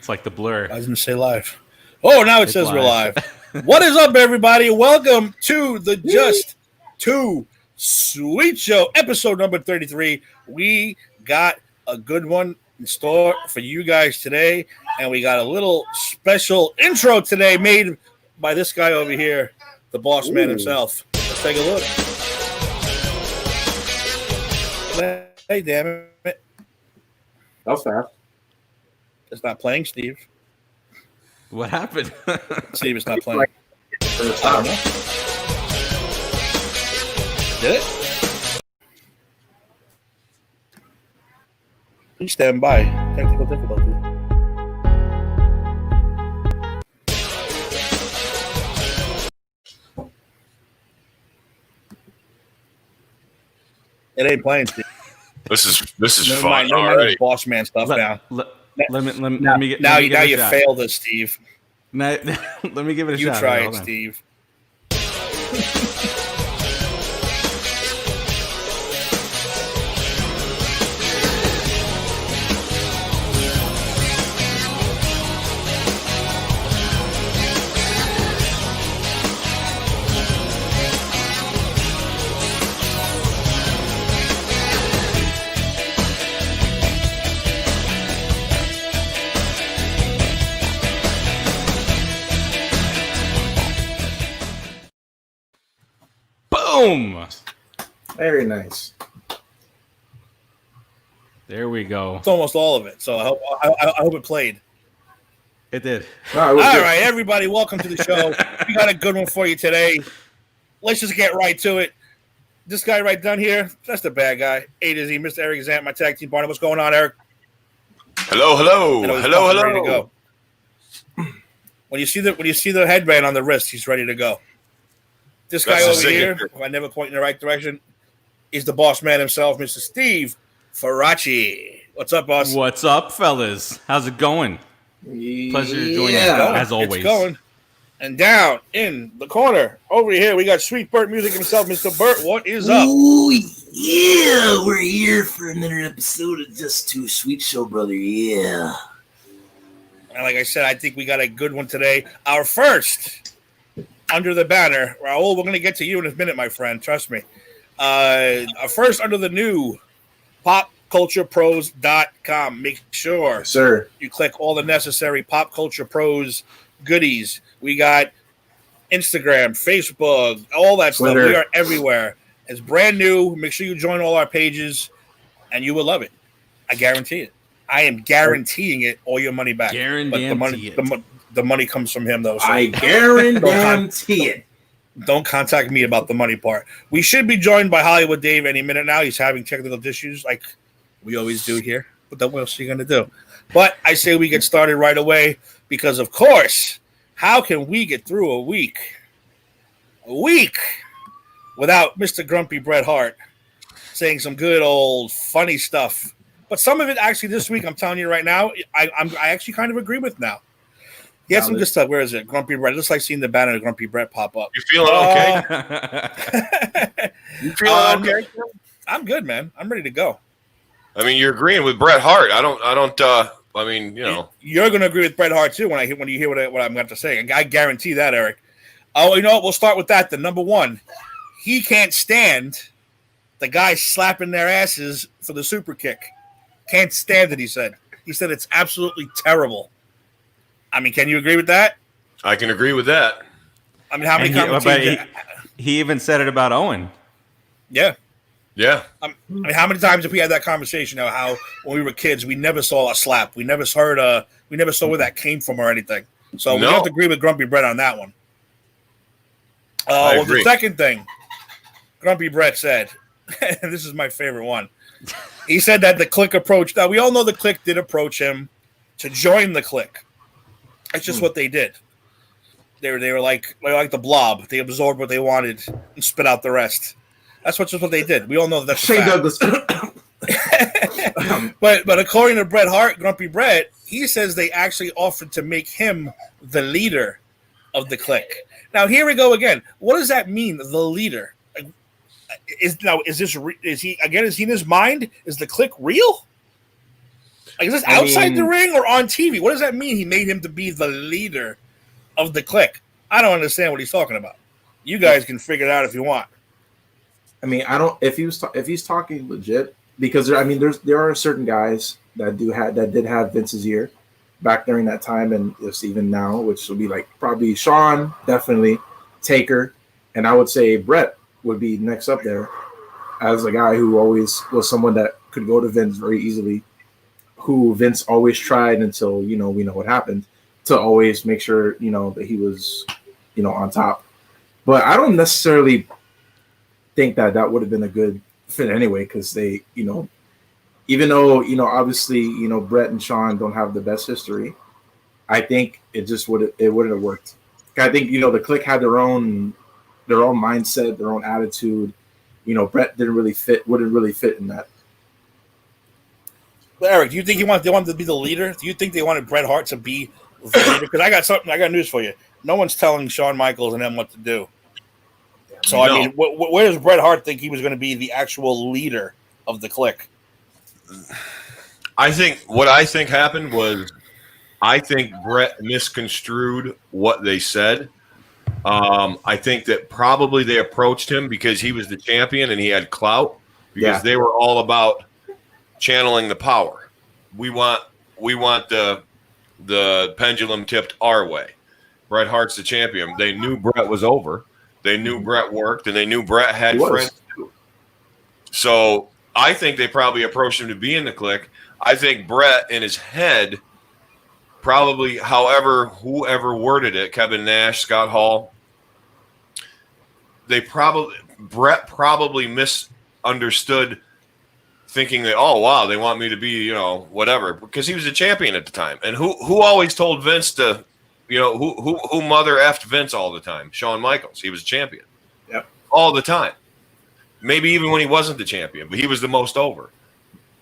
It's like the blur. I was going to say live. Oh, now it says we're live. What is up, everybody? Welcome to the Just Too Sweet Show, episode number 33. We got a good one in store for you guys today, and we got a little special intro today made by this guy over here, the boss man himself. Let's take a look. Hey, damn it. That was fast. It's not playing, Steve. What happened? Steve is not playing. Did it? Please stand by. Technical difficulty. It ain't playing, Steve. This is Never fun mind, already. Boss man stuff now. Let me get. Now let me give it a you shot. failed it, Steve. Now, let me give it a You shot. try Hold it, on. Steve. Boom! Very nice. There we go. It's almost all of it, so I hope it played. It did. No, it was All good. right, everybody, welcome to the show. We got a good one for you today. Let's just get right to it. This guy right down here, that's the bad guy. A to Z, Mr. Eric Zant, my tag team partner. What's going on, Eric? Hello. I know he's ready to go. When you see the headband on the wrist, he's ready to go. This guy That's over the here, signature. if I never point in the right direction, is the boss man himself, Mr. Steve Faraci. What's up, boss? What's up, fellas? How's it going? Pleasure to join you, as always. It's going. And down in the corner over here, we got Sweet Bert Music himself, Mr. Bert. What is up? Ooh, yeah, we're here for another episode of Just Too Sweet Show, brother. Yeah. And like I said, I think we got a good one today. Our first under the banner. Raul, we're going to get to you in a minute, my friend. Trust me. Our first under the new popculturepros.com. Make sure Yes, sir. you click all the necessary Pop Culture Pros goodies. We got Instagram, Facebook, all that Twitter. stuff. We are everywhere. It's brand new. Make sure you join all our pages, and you will love it. I guarantee it. I am guaranteeing it. All your money back. But the money comes from him, though. So I guarantee it. don't contact me about the money part. We should be joined by Hollywood Dave any minute now. He's having technical issues like we always do here. But then what else are you going to do? But I say we get started right away because, of course, how can we get through a week without Mr. Grumpy Bret Hart saying some good old funny stuff? But some of it actually this week, I'm telling you right now, I actually kind of agree with now. He had some good stuff. Where is it? Grumpy Bret. It looks like seeing the banner of Grumpy Bret pop up. You feeling okay? You feeling okay? I'm good, man. I'm ready to go. I mean, you're agreeing with Bret Hart. I mean, you know. You're going to agree with Bret Hart, too, when you hear what I'm going to say. I guarantee that, Eric. Oh, you know what? We'll start with that. Then number one, he can't stand the guys slapping their asses for the super kick. Can't stand it, he said. He said it's absolutely terrible. I mean, can you agree with that? I can agree with that. I mean, how many commentators? He even said it about Owen. Yeah. Yeah. I mean, how many times have we had that conversation? How when we were kids, we never saw a slap. We never saw where that came from or anything. So we have to agree with Grumpy Bret on that one. Well, the second thing Grumpy Bret said, and this is my favorite one. He said that the Click approached. Now we all know the Click did approach him to join the Click. That's just what they did. They were like the Blob. They absorbed what they wanted and spit out the rest. That's just what they did. We all know that's Shane Douglas. But according to Bret Hart, Grumpy Bret, he says they actually offered to make him the leader of the Click. Now here we go again. What does that mean? The leader is he in his mind? Is the Click real? Like, is this outside the ring or on TV? What does that mean? He made him to be the leader of the clique. I don't understand what he's talking about. You guys can figure it out if you want. I mean, I don't. If he's talking legit, because there are certain guys that did have Vince's ear back during that time, and just even now, which will be like probably Shawn, definitely Taker, and I would say Bret would be next up there as a guy who always was someone that could go to Vince very easily, who Vince always tried until we know what happened, to always make sure that he was on top. But I don't necessarily think that would have been a good fit anyway, because they even though obviously Bret and Shawn don't have the best history, I think it wouldn't have worked. I think the clique had their own mindset, their own attitude. Bret wouldn't really fit in that. Eric, do you think they wanted to be the leader? Do you think they wanted Bret Hart to be the leader? Because I got news for you. No one's telling Shawn Michaels and them what to do. So I mean, where does Bret Hart think he was going to be the actual leader of the clique? I think what happened was, I think Bret misconstrued what they said. I think that probably they approached him because he was the champion and he had clout, because they were all about channeling the power. We want the pendulum tipped our way. Bret Hart's the champion. They knew Bret was over. They knew Bret worked, and they knew Bret had friends too. So I think they probably approached him to be in the clique. I think Bret in his head probably, whoever worded it, Kevin Nash, Scott Hall, Bret probably misunderstood, thinking that, oh wow, they want me to be whatever, because he was a champion at the time. And who always told Vince to who mother effed Vince all the time? Shawn Michaels. He was a champion. Yep. All the time. Maybe even when he wasn't the champion, but he was the most over.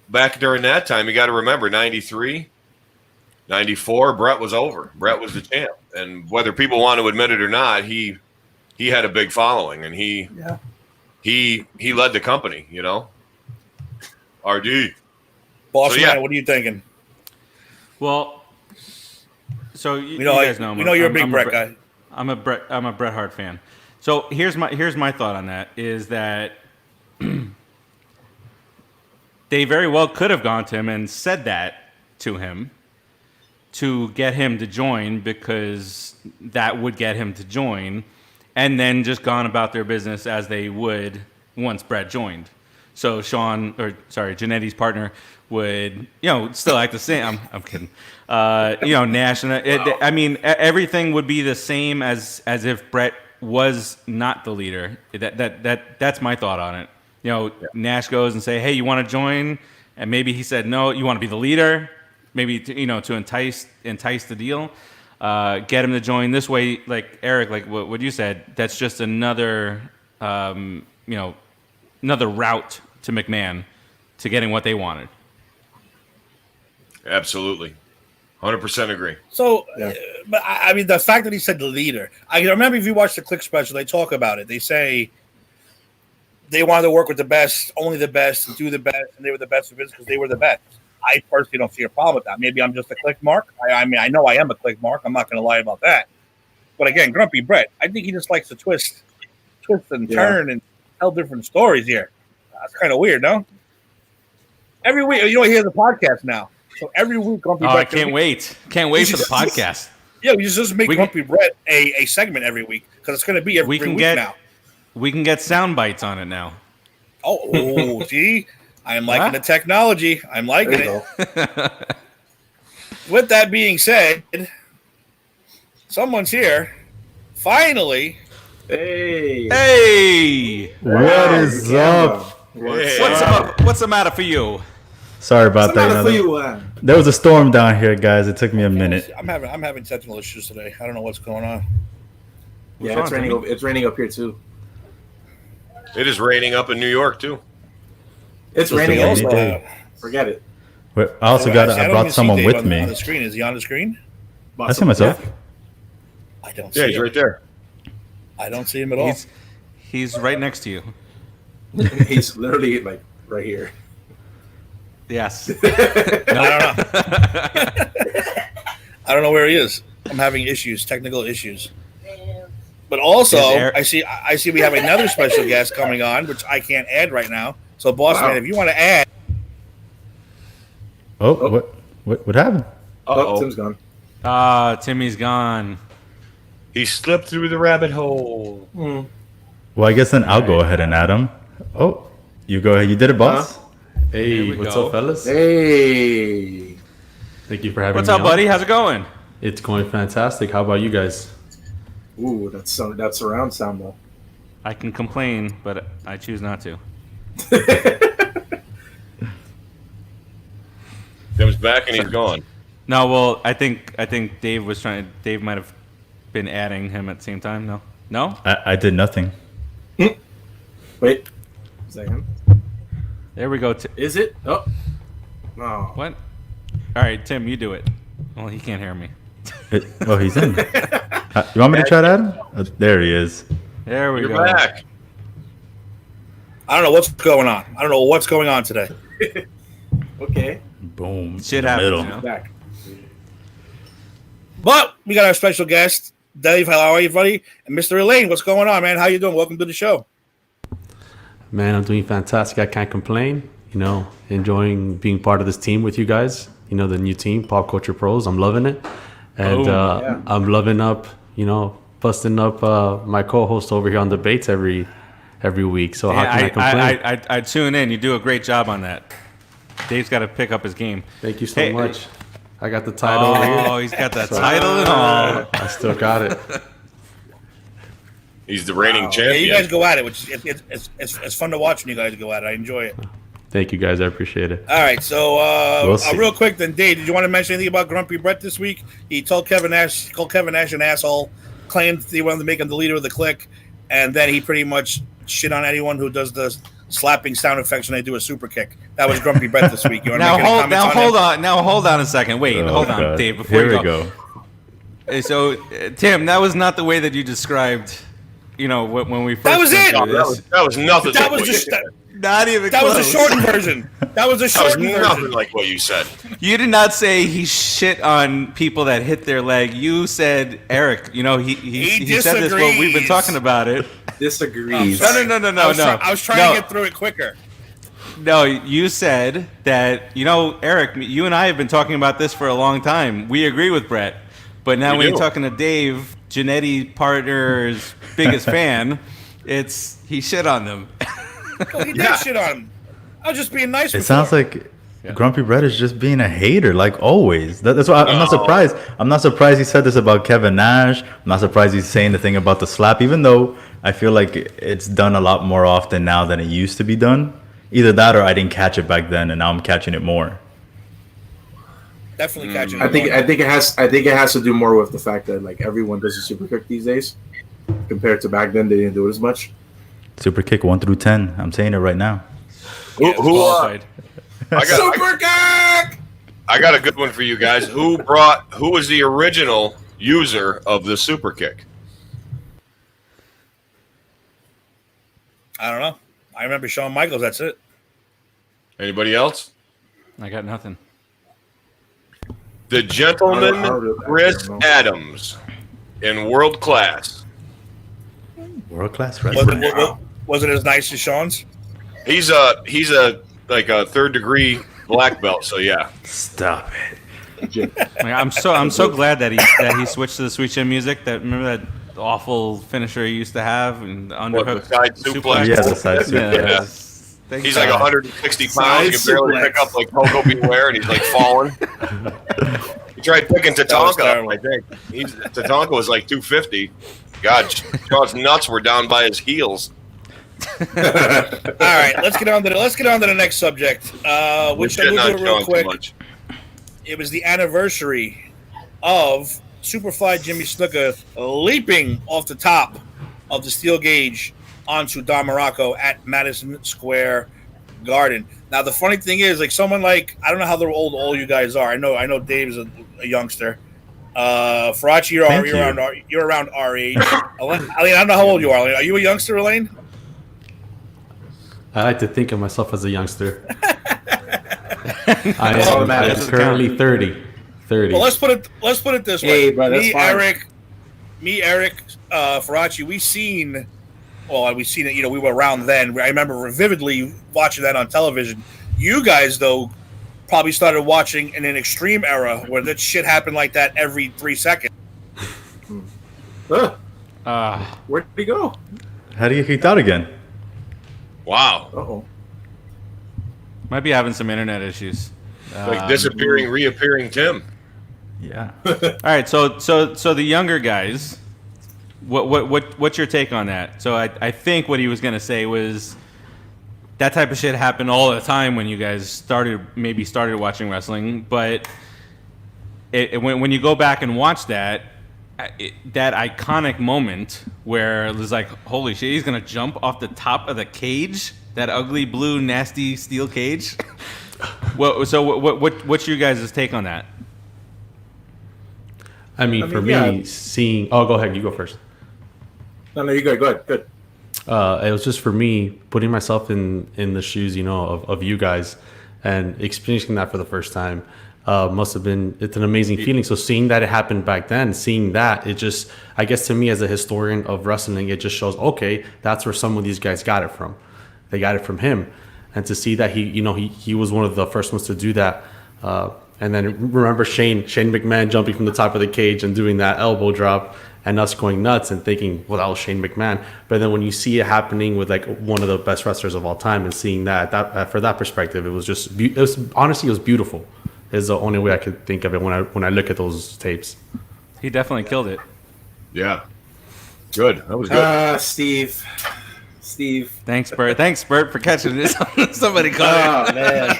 Back during that time, you got to remember, 93, 94, Bret was over. Bret was the champ. And whether people want to admit it or not, he had a big following, and he led the company, RD. Boss man, what are you thinking? Well, so you guys know, you're a big Bret guy. I'm a Bret Hart fan. So here's my thought on that is that they very well could have gone to him and said that to him to get him to join, because that would get him to join, and then just gone about their business as they would once Bret joined. So Jannetty's partner would, still act the same. I'm kidding. Nash, and everything would be the same as if Bret was not the leader. That's my thought on it. Nash goes and say, hey, you want to join? And maybe he said, no, you want to be the leader? Maybe to entice the deal, get him to join this way. Like Eric, like what you said, that's just another another route to McMahon to getting what they wanted. Absolutely. 100% agree. So, but I mean, the fact that he said the leader, I remember if you watch the Click special, they talk about it. They say they wanted to work with the best, only the best, and do the best, and they were the best of it because they were the best. I personally don't see a problem with that. Maybe I'm just a click mark. I mean, I know I am a click mark. I'm not going to lie about that. But again, Grumpy Bret, I think he just likes to twist and turn and tell different stories here. That's kind of weird, no? Every week, he has a podcast now. So every week, Grumpy Bret. I can't wait. Can't wait for the podcast. Yeah, we just make Grumpy Bret a segment every week, because it's going to be every week now. We can get sound bites on it now. Oh, see? I'm liking the technology. I'm liking it. With that being said, someone's here. Finally. Hey! What is up? What's the matter for you? Sorry about that. There was a storm down here, guys. It took me a minute. I'm having technical issues today. I don't know what's going on. Yeah, it's raining. It's raining up here too. It is raining up in New York too. It's raining also. Forget it. I also I brought someone with me. On the screen. Is he on the screen? I see myself. I don't see him. He's right there. I don't see him at all. He's right next to you. He's literally like right here. Yes. I don't know. I don't know where he is. I'm having technical issues. But also, I see we have another special guest coming on, which I can't add right now. So, boss man, if you want to add. What happened? Tim's gone. Timmy's gone. He slipped through the rabbit hole. Well, I guess then I'll go ahead and add him. Oh, you go ahead. You did it, boss. Hey, what's up, fellas? Hey. Thank you for having me. What's up, buddy? How's it going? It's going fantastic. How about you guys? Ooh, that's surround sound though. I can complain, but I choose not to. Tim's back and he's gone. No, well, I think Dave was trying. Dave might have been adding him at the same time. No. I did nothing. Wait, is that him? There we go. Is it? Oh, no. What? All right, Tim, you do it. Well, he can't hear me. He's in. You want me to try to add him? There he is. There we go. You're back. I don't know what's going on. I don't know what's going on today. Okay. Boom. Shit in the happens. middle. You know? Back. But we got our special guest, Dave. How are you, buddy? And Mr. Elaine, what's going on, man? How you doing? Welcome to the show. Man, I'm doing fantastic. I can't complain. You know, enjoying being part of this team with you guys. You know, the new team, Pop Culture Pros. I'm loving it. And I'm loving up, busting up my co-host over here on debates every week. So how can I complain? I tune in. You do a great job on that. Dave's got to pick up his game. Thank you so much. I got the title over here. Oh, he's got that title and all. I still got it. He's the reigning champion. Yeah, you guys go at it, which it's fun to watch when you guys go at it. I enjoy it. Thank you, guys. I appreciate it. All right, so We'll see. real quick then, Dave, did you want to mention anything about Grumpy Bret this week? He called Kevin Nash an asshole, claimed he wanted to make him the leader of the clique, and then he pretty much shit on anyone who does the slapping sound effects when they do a super kick. That was Grumpy Bret this week. You want to make any comments Now hold on a second. Wait, hold on, God. Dave. Before Here you we go. So, Tim, that was not the way that you described. When we first That was it. That was nothing. That like was what just you said. not even. that close. was a shortened version. That was a That was shortened nothing version. like what you said. You did not say he shit on people that hit their leg. You said Eric. He said this. Well, we've been talking about it. Disagrees. No. I was trying to get through it quicker. No, you said that, Eric, you and I have been talking about this for a long time. We agree with Bret. But now when you're talking to Dave, Janetti partner's biggest fan, he shit on them. Well, he did shit on him. I was just being nice. It sounds like Grumpy Bret is just being a hater, like always. That's why I'm not surprised. I'm not surprised he said this about Kevin Nash. I'm not surprised he's saying the thing about the slap, even though I feel like it's done a lot more often now than it used to be done. Either that or I didn't catch it back then, and now I'm catching it more. Definitely catching. I think it has to do more with the fact that like everyone does a super kick these days, compared to back then. They didn't do it as much. Super kick 1 through 10. I'm saying it right now. Who Super kick. I got a good one for you guys. Who was the original user of the super kick? I don't know. I remember Shawn Michaels. That's it. Anybody else? I got nothing. The gentleman Chris Adams in World Class. World class wrestling. Was it as nice as Shawn's? He's a like a third degree black belt. So yeah. Stop it. I'm so glad that he switched to the Sweet Chin music. Remember that awful finisher he used to have and the underhook the side suplex? Yeah, the side suplex. Yeah. He's like 160 pounds. He can barely pick up like Coco Beware, and he's like falling. He tried picking Tatanka up, I think. Tatanka was like 250. God, Shawn's nuts were down by his heels. All right, let's get on to the next subject. Which we'll do it real quick. It was the anniversary of Superfly Jimmy Snuka leaping off the top of the steel gauge onto Don Morocco at Madison Square Garden. Now the funny thing is, like someone like I don't know how old all you guys are. I know Dave's a youngster. Farachi, you're around our age. Elaine, I don't know how old you are. Elaine. Are you a youngster, Elaine? I like to think of myself as a youngster. I am currently 30. Well, let's put it this way. Hey, bro, that's fine. Eric, Faraci, we seen it. You know, we were around then. I remember vividly watching that on television. You guys, though, probably started watching in an extreme era where that shit happened like that every 3 seconds. Where did he go? How do you get kicked out again? Wow. Uh-oh. Might be having some internet issues. Like disappearing, reappearing Tim. Yeah. All right, so the younger guys, what's your take on that? So I think what he was gonna say was that type of shit happened all the time when you guys started watching wrestling, but when you go back and watch that iconic moment where it was like, holy shit, he's gonna jump off the top of the cage, that ugly blue nasty steel cage. What's your guys' take on that? I mean, for me, seeing... Oh, go ahead. You go first. No, you go. Go ahead. Good. It was just for me putting myself in the shoes, you know, of you guys and experiencing that for the first time. Must have been... It's an amazing feeling. So seeing that it happened back then, seeing that, it just... I guess to me as a historian of wrestling, it just shows, okay, that's where some of these guys got it from. They got it from him. And to see that he was one of the first ones to do that... and then remember Shane McMahon jumping from the top of the cage and doing that elbow drop and us going nuts and thinking, well, that was Shane McMahon. But then when you see it happening with like one of the best wrestlers of all time and seeing that for that perspective, it was just, honestly, it was beautiful. Is the only way I could think of it when I look at those tapes. He definitely killed it. Yeah. Good. That was good. Steve. Thanks, Bert, for catching this. Somebody caught it. Oh, man.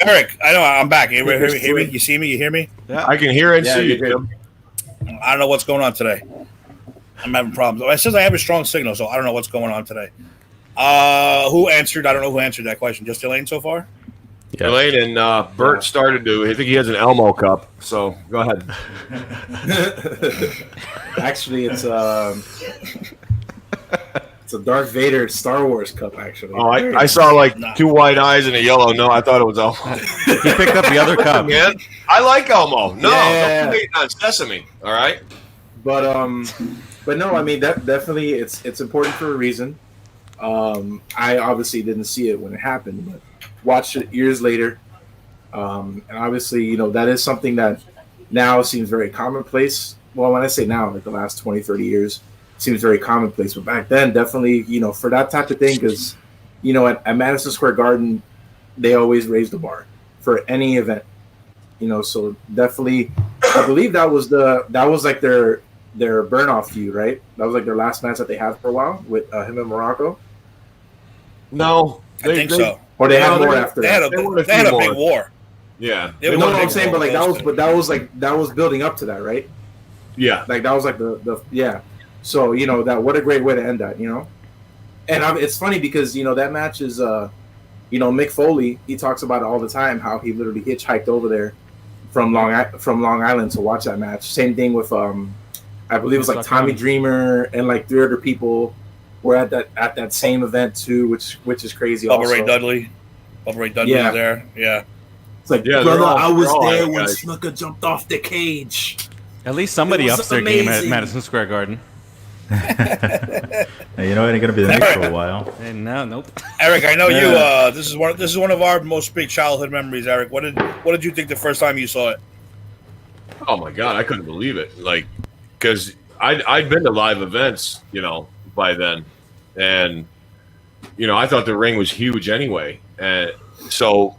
Eric, I know I'm back. You hear me? You see me? You hear me? Yeah. I can hear and see you, Tim. I don't know what's going on today. I'm having problems. It says I have a strong signal, so I don't know what's going on today. Who answered? I don't know who answered that question. Just Elaine so far? Yeah. Elaine and Bert started to. I think he has an Elmo cup. So go ahead. Actually, it's a Darth Vader Star Wars cup. Actually, Oh, I saw like two white eyes and a yellow. No, I thought it was Elmo. He picked up the other cup. Man, I like Elmo. No, Yeah. don't hate on Sesame. All right. but no, I mean that definitely it's important for a reason. I obviously didn't see it when it happened, but watched it years later. And obviously, you know, that is something that now seems very commonplace. Well, when I say now, like the last 20, 30 years, seems very commonplace. But back then, definitely, you know, for that type of thing, because, you know, at Madison Square Garden, they always raised the bar for any event. You know, so definitely, I believe that was like their burn-off feud, right? That was like their last match that they had for a while with him and Morocco. No, I think so. Or they had more after They that. had a big war. Yeah. They were No, one I'm big saying, war. but that was building up to that, right? Yeah. Like that was like the yeah. So you know that what a great way to end that, you know. And it's funny because you know that match is you know, Mick Foley, he talks about it all the time how he literally hitchhiked over there from Long Island to watch that match. Same thing with I believe it was like Tommy Dreamer and like 3 other people were at that same event too, which is crazy. Bubba Ray Dudley was there. Yeah. It's like, Yeah, brother, I was they're all there hype when guys. Snuka jumped off the cage. At least somebody It was ups their game at amazing. Madison Square Garden. Hey, you know, it ain't gonna be the next for a while. And no, nope. Eric, I know you. This is one of our most big childhood memories. Eric, what did you think the first time you saw it? Oh my God, I couldn't believe it. Like, because I'd been to live events, you know, by then, and you know, I thought the ring was huge anyway, and so.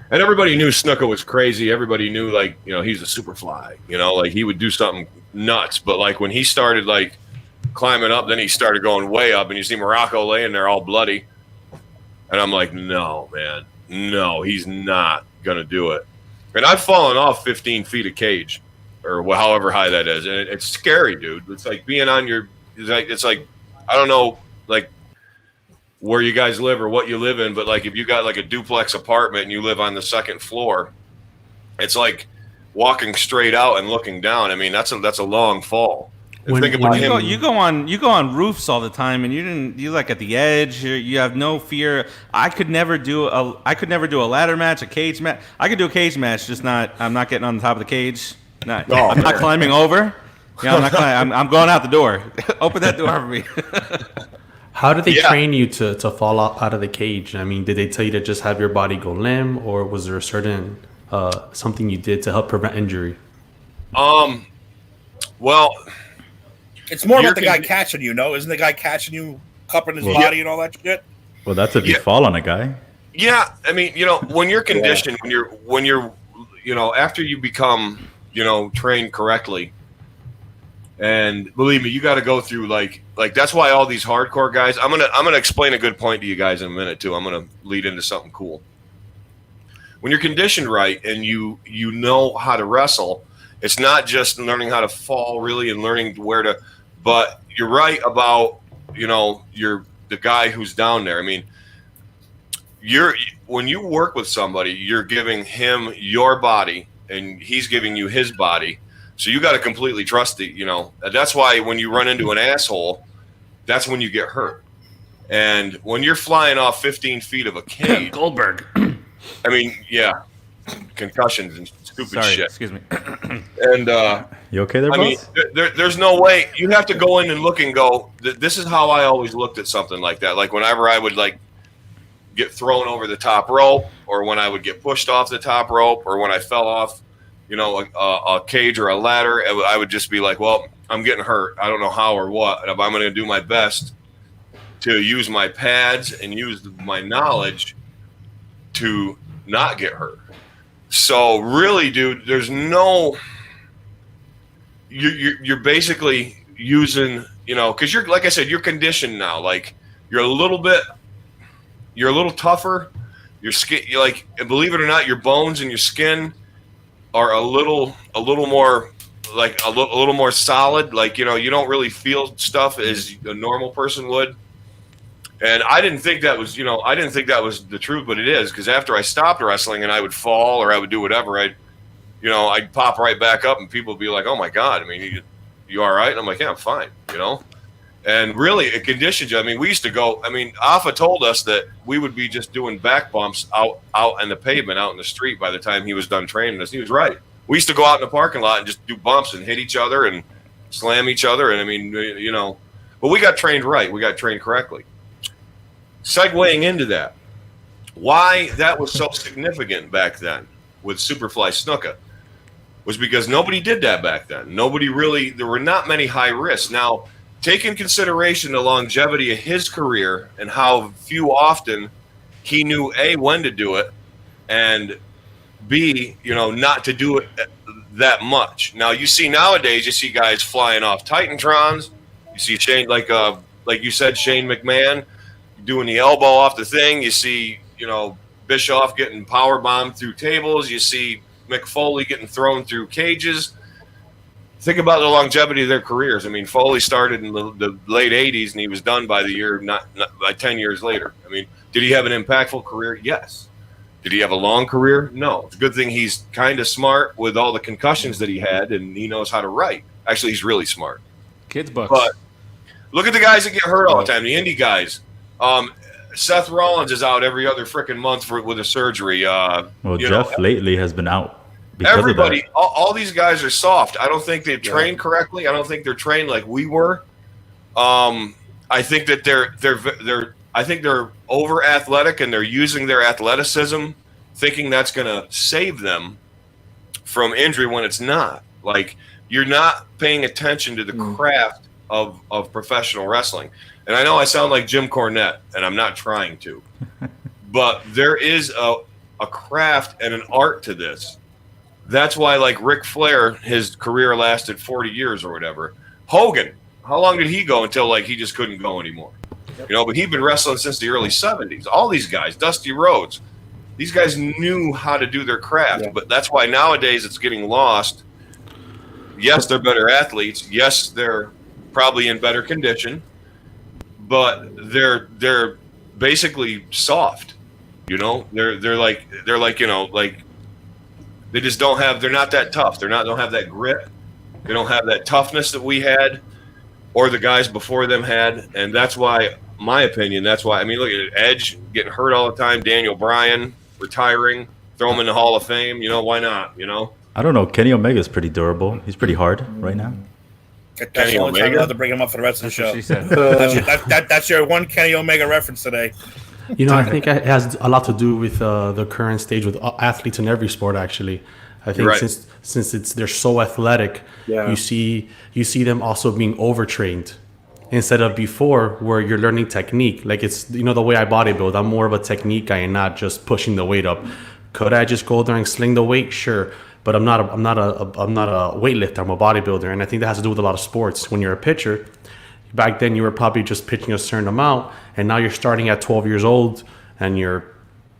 And everybody knew Snuka was crazy. Everybody knew, like, you know, he's a superfly. You know, like he would do something nuts. But like when he started like climbing up, then he started going way up, and you see Morocco laying there all bloody. And I'm like, no, man, no, he's not gonna do it. And I've fallen off 15 feet of cage, or however high that is, and it's scary, dude. It's like being on your, it's like I don't know, like. Where you guys live or what you live in, but like if you got like a duplex apartment and you live on the second floor, it's like walking straight out and looking down. I mean, that's a long fall. think about him. You go on roofs all the time, and you like at the edge. You have no fear. I could never do a ladder match, a cage match. I could do a cage match, just not. I'm not getting on the top of the cage. I'm not climbing over. Yeah, I'm not climbing. I'm going out the door. Open that door for me. How did they train you to fall out of the cage? I mean, did they tell you to just have your body go limp, or was there a certain something you did to help prevent injury? Well, it's more about the guy catching you, no? Isn't the guy catching you, cupping his body and all that shit? Well, that's if you fall on a guy. Yeah, I mean, when you're conditioned, when you're, after you become, trained correctly, and believe me, you got to go through like that's why all these hardcore guys. I'm gonna explain a good point to you guys in a minute too. I'm gonna lead into something cool. When you're conditioned right and you know how to wrestle, it's not just learning how to fall really and learning where to. But you're right about you're the guy who's down there. I mean, when you work with somebody, you're giving him your body and he's giving you his body. So you got to completely trust that's why when you run into an asshole, that's when you get hurt. And when you're flying off 15 feet of a cage, Goldberg. I mean, yeah, concussions and stupid shit. Excuse me. And you okay there, boss? I mean, there's no way. You have to go in and look and go. This is how I always looked at something like that. Like whenever I would get thrown over the top rope, or when I would get pushed off the top rope, or when I fell off a cage or a ladder, I would just be like, well, I'm getting hurt. I don't know how or what. I'm going to do my best to use my pads and use my knowledge to not get hurt. So really, dude, there's no, you're basically using, because you're, like I said, you're conditioned now. Like you're a little tougher. Your skin, and believe it or not, your bones and your skin are a little more like a little more solid. Like, you don't really feel stuff as a normal person would. And I didn't think that was, the truth, but it is, because after I stopped wrestling and I would fall or I would do whatever, I'd pop right back up and people would be like, oh my God, I mean, you all right? And I'm like, yeah, I'm fine, And really, it conditioned you. I mean, we used to go, Alpha told us that we would be just doing back bumps out on the pavement, out in the street by the time he was done training us. He was right. We used to go out in the parking lot and just do bumps and hit each other and slam each other. And but we got trained right. We got trained correctly. Segueing into that, why that was so significant back then with Superfly Snuka was because nobody did that back then. There were not many high risks. Now, take in consideration the longevity of his career and how few often he knew A, when to do it, and B, not to do it that much. Now, you see nowadays, you see guys flying off Titantrons. You see Shane, like you said, Shane McMahon doing the elbow off the thing. You see, Bischoff getting power bombed through tables. You see Mick Foley getting thrown through cages. Think about the longevity of their careers. I mean, Foley started in the late 80s and he was done by the year, not by 10 years later. I mean, did he have an impactful career? Yes. Did he have a long career? No. It's a good thing he's kind of smart with all the concussions that he had, and he knows how to write. Actually, he's really smart. Kids' books. But look at the guys that get hurt all the time, the indie guys. Seth Rollins is out every other freaking month with a surgery. Jeff lately has been out. Everybody, all these guys are soft. I don't think they've trained correctly. I don't think they're trained like we were. I think that they're over athletic, and they're using their athleticism, thinking that's going to save them from injury when it's not. Like, you're not paying attention to the craft of professional wrestling. And I know I sound like Jim Cornette, and I'm not trying to, but there is a craft and an art to this. That's why, like Ric Flair, his career lasted 40 years or whatever. Hogan, how long did he go until he just couldn't go anymore? But he'd been wrestling since the early 70s. All these guys, Dusty Rhodes, these guys knew how to do their craft. But that's why nowadays it's getting lost. Yes, they're better athletes. Yes, they're probably in better condition. But they're basically soft. They're like they just don't have. They're not that tough. Don't have that grit. They don't have that toughness that we had. or the guys before them had, and that's why, my opinion, that's why. I mean, look at Edge getting hurt all the time, Daniel Bryan retiring, throw him in the Hall of Fame. Why not? I don't know. Kenny Omega's pretty durable. He's pretty hard right now. That's Kenny the only time Omega? you'll have to bring him up for the rest of the show. She said. That's your one Kenny Omega reference today. I think it has a lot to do with the current stage with athletes in every sport. Actually, I think Right. since they're so athletic, Yeah. you see them also being overtrained instead of before where you're learning technique. Like it's the way I bodybuild. I'm more of a technique guy and not just pushing the weight up. Could I just go there and sling the weight? Sure. But I'm not a weightlifter. I'm a bodybuilder, and I think that has to do with a lot of sports. When you're a pitcher, back then you were probably just pitching a certain amount, and now you're starting at 12 years old, and you're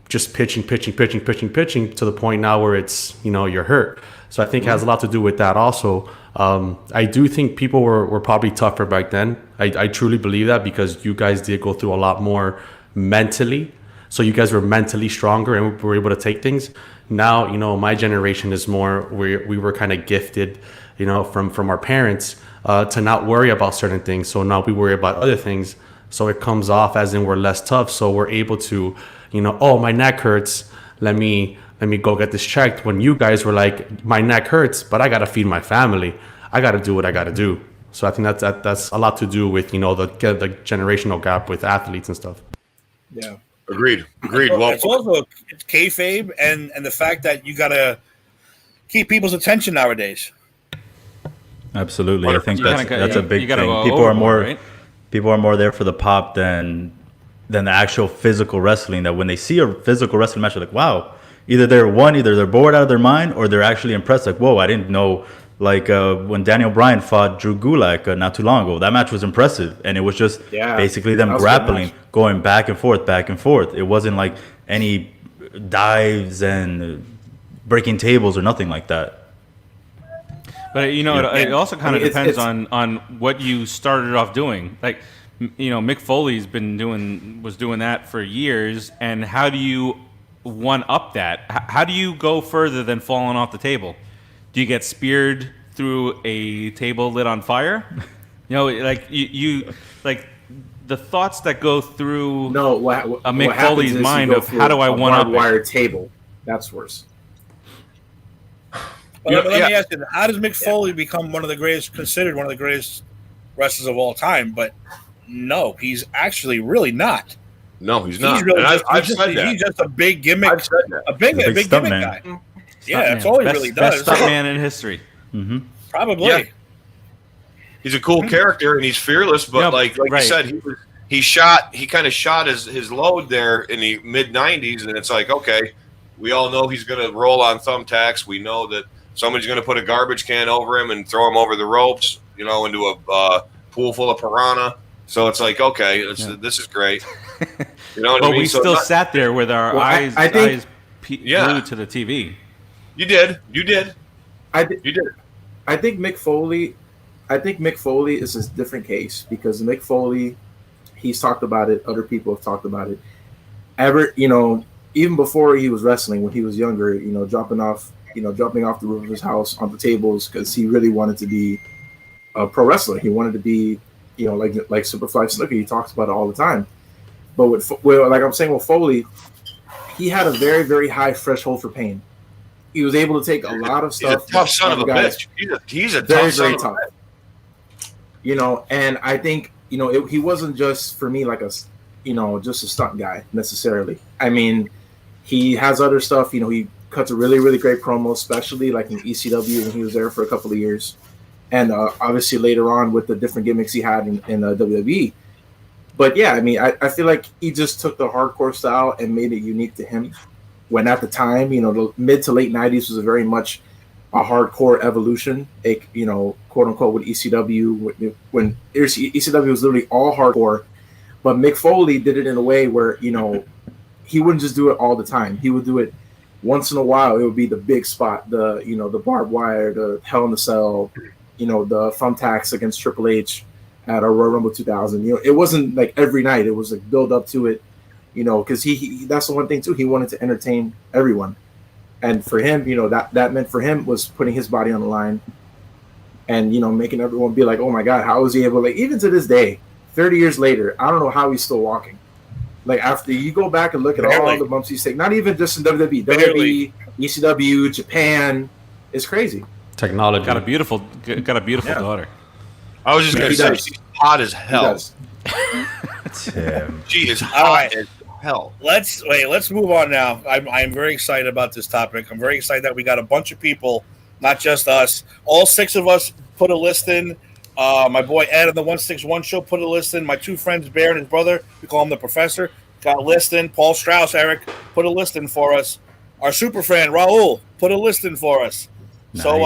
just pitching to the point now where it's you're hurt. So I think it has a lot to do with that also. I do think people were probably tougher back then. I truly believe that because you guys did go through a lot more mentally. So you guys were mentally stronger and were able to take things. Now, my generation is more we were kind of gifted, from our parents to not worry about certain things. So now we worry about other things. So it comes off as in we're less tough. So we're able to, oh, my neck hurts. Let me go get this checked. When you guys were like, my neck hurts, but I got to feed my family. I got to do what I got to do. So I think that's a lot to do with, the generational gap with athletes and stuff. Yeah. Agreed. Well, it's also kayfabe and the fact that you gotta keep people's attention nowadays. Absolutely, I think that's a big thing. Go People are more right? people are more there for the pop than the actual physical wrestling. That when they see a physical wrestling match, they're like, wow. Either they're bored out of their mind, or they're actually impressed. Like, whoa, I didn't know. Like when Daniel Bryan fought Drew Gulak not too long ago, that match was impressive, and it was just basically them grappling, going back and forth. It wasn't like any dives and breaking tables or nothing like that. But it also kind of depends on what you started off doing. Like, Mick Foley's was doing that for years, and how do you one up that? How do you go further than falling off the table? Do you get speared through a table lit on fire? Like you like the thoughts that go through a Mick Foley's mind of how do I one up wire table? That's worse. Let me ask you: how does Mick Foley become considered one of the greatest wrestlers of all time? But no, he's actually really not. No, he's not. I've said that. He's just a big gimmick, a big gimmick guy. Yeah, that's all he really does. Best stuntman in history. Mm-hmm. Probably. Yeah. He's a cool character and he's fearless, but like you said, he kind of shot his load there in the mid '90s, and it's like, okay, we all know he's going to roll on thumbtacks. We know that somebody's going to put a garbage can over him and throw him over the ropes, into a pool full of piranha. So it's like, okay, this is great. You know what I mean? We still sat there with our eyes glued to the TV. You did. I think Mick Foley is a different case because Mick Foley, he's talked about it. Other people have talked about it. Even before he was wrestling, when he was younger, dropping off the roof of his house onto tables because he really wanted to be a pro wrestler. He wanted to be, like Superfly Snuka. He talks about it all the time. But like I'm saying with Foley, he had a very, very high threshold for pain. He was able to take a lot of stuff. He's a tough son of a bitch. He's a very, tough son very of tough. a bitch. And I think, he wasn't just for me like just a stunt guy necessarily. I mean, he has other stuff. He cuts a really, really great promo, especially like in ECW when he was there for a couple of years. And obviously later on with the different gimmicks he had in WWE. But yeah, I mean, I feel like he just took the hardcore style and made it unique to him. When at the time, the mid to late 90s was a very much a hardcore evolution, quote unquote, with ECW. When ECW was literally all hardcore, but Mick Foley did it in a way where, he wouldn't just do it all the time. He would do it once in a while. It would be the big spot, the barbed wire, the Hell in the Cell, the thumbtacks against Triple H at a Royal Rumble 2000. It wasn't like every night. It was like build up to it. Because he that's the one thing too. He wanted to entertain everyone, and for him, that meant for him was putting his body on the line. and making everyone be like, oh my god, how was he able? Like even to this day, 30 years later, I don't know how he's still walking. Like after you go back and look at all the bumps he's taken, not even just in WWE, WWE, ECW, Japan, it's crazy. Technology. Got a beautiful daughter. I was just going to say, she's hot as hell. Tim. She is hot as hell. Let's move on now. I'm very excited about this topic. I'm very excited that we got a bunch of people, not just us. All 6 of us put a list in. My boy Ed on the 161 show put a list in. My 2 friends, Bear and his brother, we call him the Professor, got a list in. Paul Strauss, Eric, put a list in for us. Our super fan, Raul, put a list in for us. Nice. So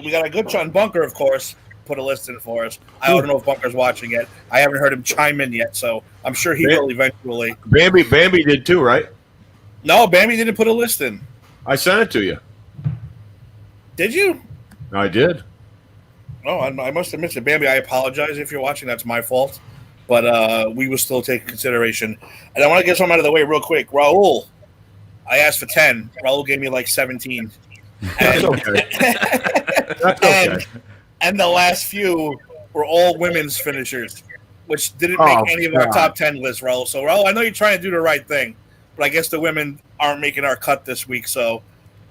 we got a good shot. Bunker, of course, put a list in for us. I don't know if Bunker's watching yet. I haven't heard him chime in yet, so I'm sure he will eventually. Bambi did too, right? No, Bambi didn't put a list in. I sent it to you. Did you? I did. Oh, I must have missed it. Bambi, I apologize if you're watching. That's my fault. But we will still take consideration. And I want to get something out of the way real quick. Raul, I asked for 10. Raul gave me like 17. That's okay. That's okay. And the last few were all women's finishers, which didn't make any of our top 10 lists, Raul. So, Raul, I know you're trying to do the right thing, but I guess the women aren't making our cut this week. So,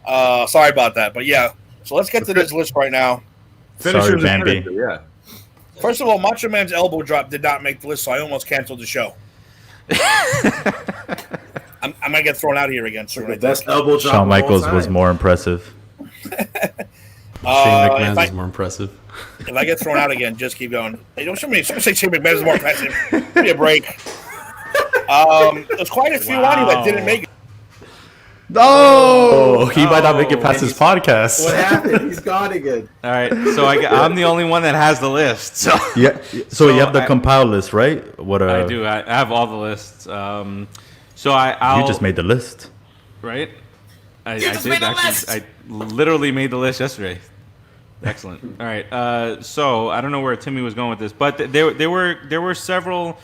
sorry about that. But, yeah, so let's get to this list right now. Sorry, Bambi. Yeah. First of all, Macho Man's elbow drop did not make the list, so I almost canceled the show. I'm going to get thrown out here again soon. The best elbow drop. Shawn Michaels was more impressive. Shane McMahon's is more impressive. If I get thrown out again, just keep going. Hey, don't say Shane McMahon is more impressive. Give me a break. There's quite a few on here that didn't make it. Oh, he might not make it past his podcast. What happened? He's gone again. All right, so I'm the only one that has the list. So Yeah. So you have the compile list, right? What? I do. I have all the lists. So I'll You just made the list. right. I did actually. I literally made the list yesterday. Excellent. All right. So I don't know where Timmy was going with this, but there were several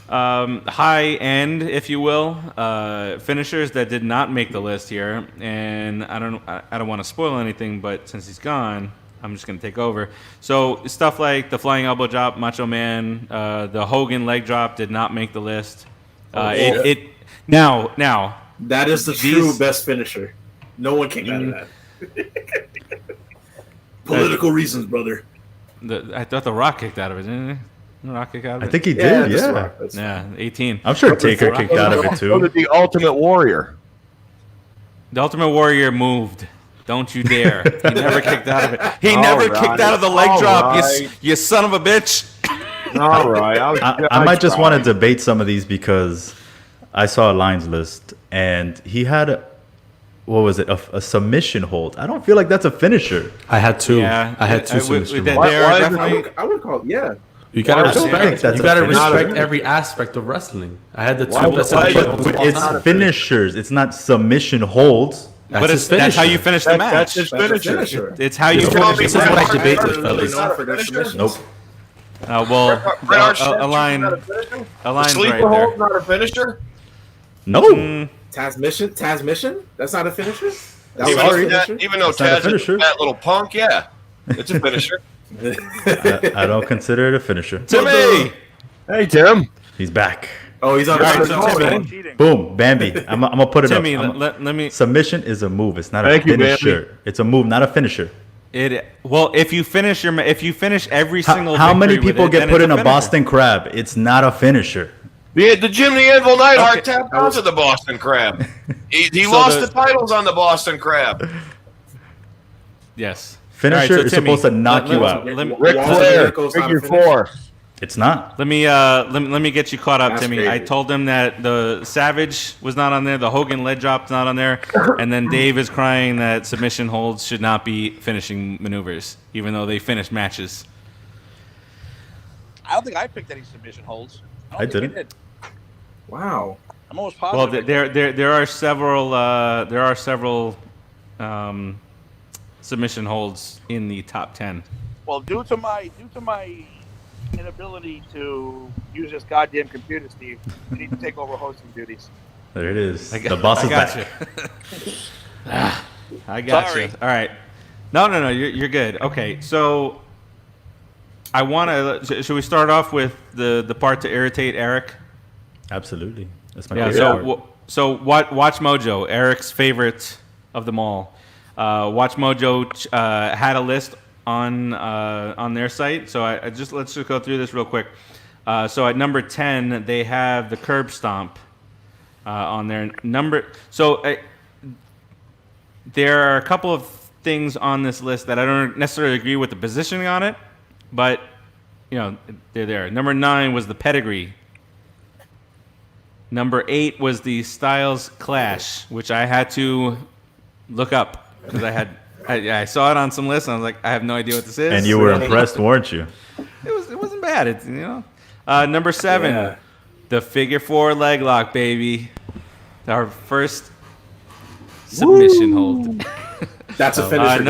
high end, if you will, finishers that did not make the list here, and I don't want to spoil anything, but since he's gone, I'm just going to take over. So stuff like the flying elbow drop, Macho Man, the Hogan leg drop did not make the list. Now. That is the true best finisher. No one came out of that. Political reasons, brother. I thought The Rock kicked out of it, didn't he? The Rock kicked out of it? I think he did. Yeah. Yeah, 18. I'm sure Taker kicked out of it So too. did the Ultimate Warrior. The Ultimate Warrior moved. Don't you dare. He never kicked out of it. He never kicked out of the leg drop, you son of a bitch. All right. I might just want to debate some of these because I saw a lines list and he had what was it? A submission hold. I don't feel like that's a finisher. I had 2. Yeah, I had 2 submission holds. I would call it, yeah. You gotta I don't think respect. that's You a gotta finisher. respect every aspect of wrestling. I had the 2 best why- submission holds of all It's time. finishers. It's not submission holds. But his that's how finisher. you finish the match. That's his finisher. It's how you This finish is the what I match. debate with, fellas. Nope. Well, Red Arch a line The right sleeper there. hold not a finisher? No. Tasmission? That's not a finisher? That Even was though a Taz- finisher? even though That's not a Taz is finisher. that little punk, yeah. It's a finisher. I don't consider it a finisher. Timmy! Hey, Tim. He's back. Oh, he's on All right, the so Timmy, Boom, Bambi. I'm gonna put it Timmy, up. let me. Submission is a move. It's not a Thank you, Bambi. finisher. It's a move, not a finisher. Well, if you finish every single How many victory with people it, get then put it's in a finisher. Boston Crab? It's not a finisher. The Jimmy Anvil Neidhart Okay. tapped out to the Boston Crab. He So lost the- the titles on the Boston Crab. Yes. Finisher All right, so is Timmy, supposed to knock you out. Let me, Ric Walter Flair, Jericho's not a figure finisher. 4. It's not. let me get you caught up, That's Timmy. crazy. I told him that the Savage was not on there, the Hogan leg drop's not on there, and then Dave is crying that submission holds should not be finishing maneuvers, even though they finish matches. I don't think I picked any submission holds. I don't think didn't. did. Wow. I'm almost Well, positive. there are several submission holds in the top 10. Well, due to my inability to use this goddamn computer, Steve, you need to take over hosting duties. There it is. I The boss is got back. you. I got Sorry. you. All right. No. You're good. Okay, so I want to. Should we start off with the part to irritate Eric? Absolutely. That's my Yeah. favorite part. So Watch Mojo, Eric's favorite of them all. Watch Mojo had a list on their site. So let's just go through this real quick. So at number 10, they have the curb stomp on their number. So there are a couple of things on this list that I don't necessarily agree with the positioning on it, but they're there. Number 9 was the pedigree. Number 8 was the Styles Clash, which I had to look up because I saw it on some lists and I was like, I have no idea what this is. And you were impressed, weren't you? It wasn't bad. Number 7, the figure 4 leg lock, baby. Our first submission hold. That's a finisher.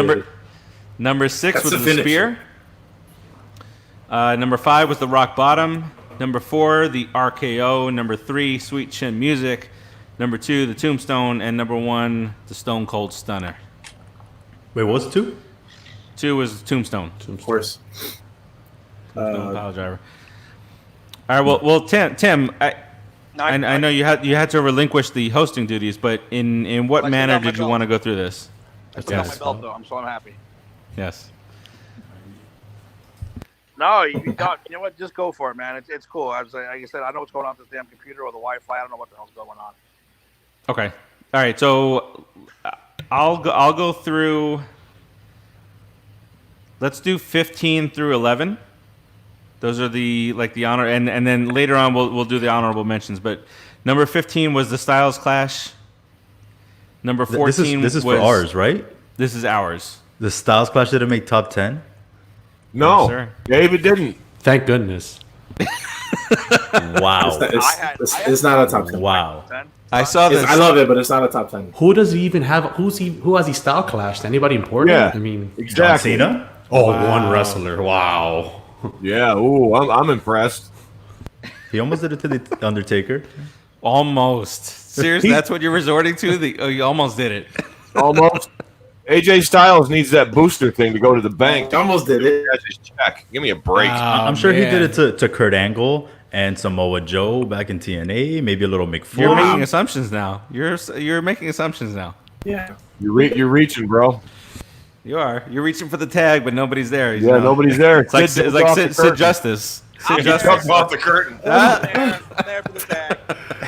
Number 6 That's was a the finisher. spear. Number 5 was the rock bottom. Number 4, the RKO. Number 3, Sweet Chin Music. Number 2, the Tombstone. And number 1, the Stone Cold Stunner. Wait, what was 2? 2 was Tombstone. Of course. Tombstone Pile Driver. All right, well, Tim, I know you had to relinquish the hosting duties, but in what manner did you want to go through this? I still got my belt though. I'm happy. Yes. No, you know what? Just go for it, man. It's cool. Like I said, I know what's going on with this damn computer or the Wi-Fi. I don't know what the hell's going on. Okay. All right. So I'll go through. Let's do 15 through 11. Those are the honor, and then later on we'll do the honorable mentions. But number 15 was the Styles Clash. Number 14. This is for ours, right? This is ours. The Styles Clash didn't make top 10. No, Yes, sir. David didn't. Thank goodness. Wow. It's not a top 10. Wow. I saw this. I love it, but it's not a top 10. Who does he even have? Who has he style clashed? Anybody important? Yeah. I mean, John Cena? oh, one wrestler. Wow. Yeah. Ooh, I'm impressed. He almost did it to the Undertaker. Almost. Seriously, that's what you're resorting to? You almost did it. Almost. AJ Styles needs that booster thing to go to the bank. Almost did it. That's his check. Give me a break. I'm sure he did it to Kurt Angle and Samoa Joe back in TNA. Maybe a little McFly. You're making assumptions now. You're making assumptions now. Yeah. You're reaching, bro. You are. You're reaching for the tag, but nobody's there. Yeah, nobody's there. It's like Sid Justice. Sid Justice off the curtain. I'm there for the tag.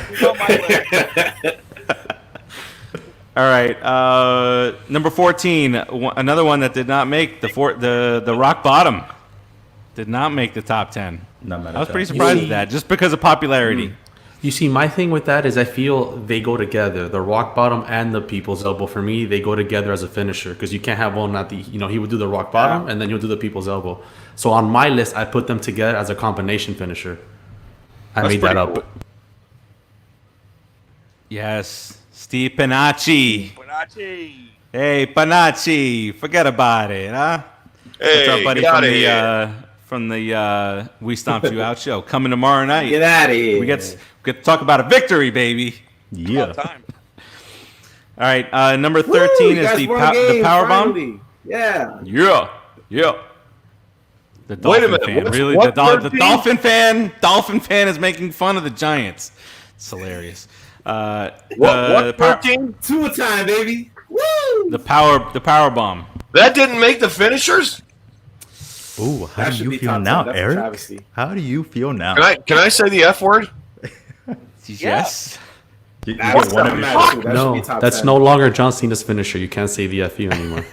He's on my list. All right. Number 14, another one that did not make the rock bottom. Did not make the top 10. Not mad at I was that. pretty surprised at that, just because of popularity. You see, my thing with that is I feel they go together. The rock bottom and the people's elbow, for me, they go together as a finisher because you can't have one at the, he would do the rock bottom and then you'll do the people's elbow. So on my list, I put them together as a combination finisher. I made that up. Cool. Yes. Steve Panacci. Bonacci. Hey, Panacci. Forget about it, huh? Hey, What's up, buddy, get out of here. from the We Stomped You Out show. Coming tomorrow night. Get out of here. We get to talk about a victory, baby. Yeah. About time. All right, number 13 you is guys the won a game, power bomb. finally. Yeah. Yeah. The Wait a Dolphin minute, fan, what's- really? what The 13? Dolphin fan is making fun of the Giants. It's hilarious. What 13? 2 a time, baby. Woo! The power bomb. That didn't make the finishers? Ooh, how That do should you be feel top 10. now, That's a Eric? travesty. How do you feel now? Can I say the F word? Yes. You That's get one of not your mad, too. That should No, be top that's 10. no longer John Cena's finisher. You can't say the FU anymore.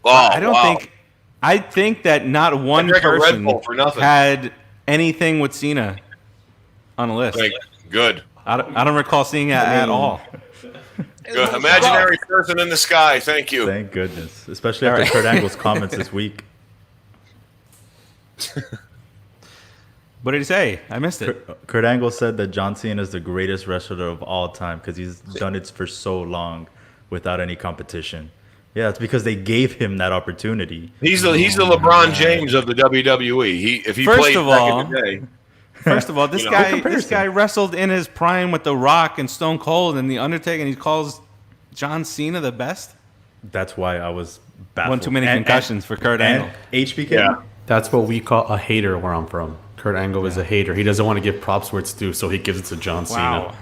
Oh, I think that not one drank a Red person Bull for nothing. had anything with Cena on a list. Good. I don't recall seeing it at all. Good. Imaginary person in the sky. Thank you. Thank goodness. Especially after Kurt Angle's comments this week. What did he say? I missed it. Kurt Angle said that John Cena is the greatest wrestler of all time because he's done it for so long without any competition. Yeah, it's because they gave him that opportunity. He's the LeBron James of the WWE. If he First played of back all- in the day. First of all, this You know, guy good this comparison. guy wrestled in his prime with The Rock and Stone Cold and The Undertaker, and he calls John Cena the best. That's why I was baffled. One too many concussions for Kurt Angle. HBK. Yeah. That's what we call a hater where I'm from. Kurt Angle is a hater. He doesn't want to give props where it's due, so he gives it to John Cena. Wow.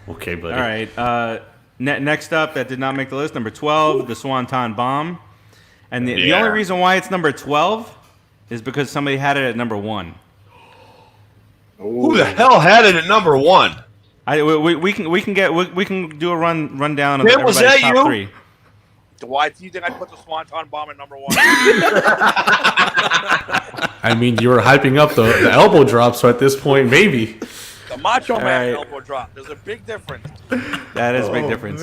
Okay, buddy. All right. Next up, that did not make the list, number 12, the Swanton Bomb. And the only reason why it's number 12 is because somebody had it at number 1. Who the hell had it at number 1? We can do a rundown of Tim, was everybody's that top you? 3. Why do you think I put the Swanton Bomb at number 1? I mean, you were hyping up the elbow drop, so at this point, maybe. The Macho Man right. elbow drop. There's a big difference. That is a big difference.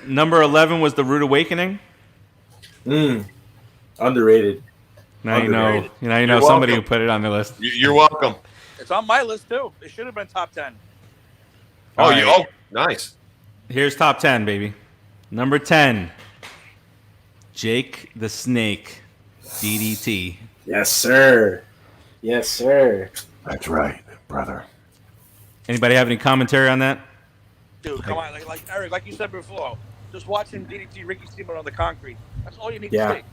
Number 11 was the Rude Awakening. Underrated. Now you know You're somebody welcome. who put it on the list. You're welcome. It's on my list too. It should have been top 10. All right. Oh, nice. Here's top 10, baby. Number 10, Jake the Snake, DDT. Yes, sir. Yes, sir. That's right, brother. Anybody have any commentary on that? Dude, come on. Like Eric, like you said before, just watching DDT Ricky Steamboat on the concrete. That's all you need Yeah. to see.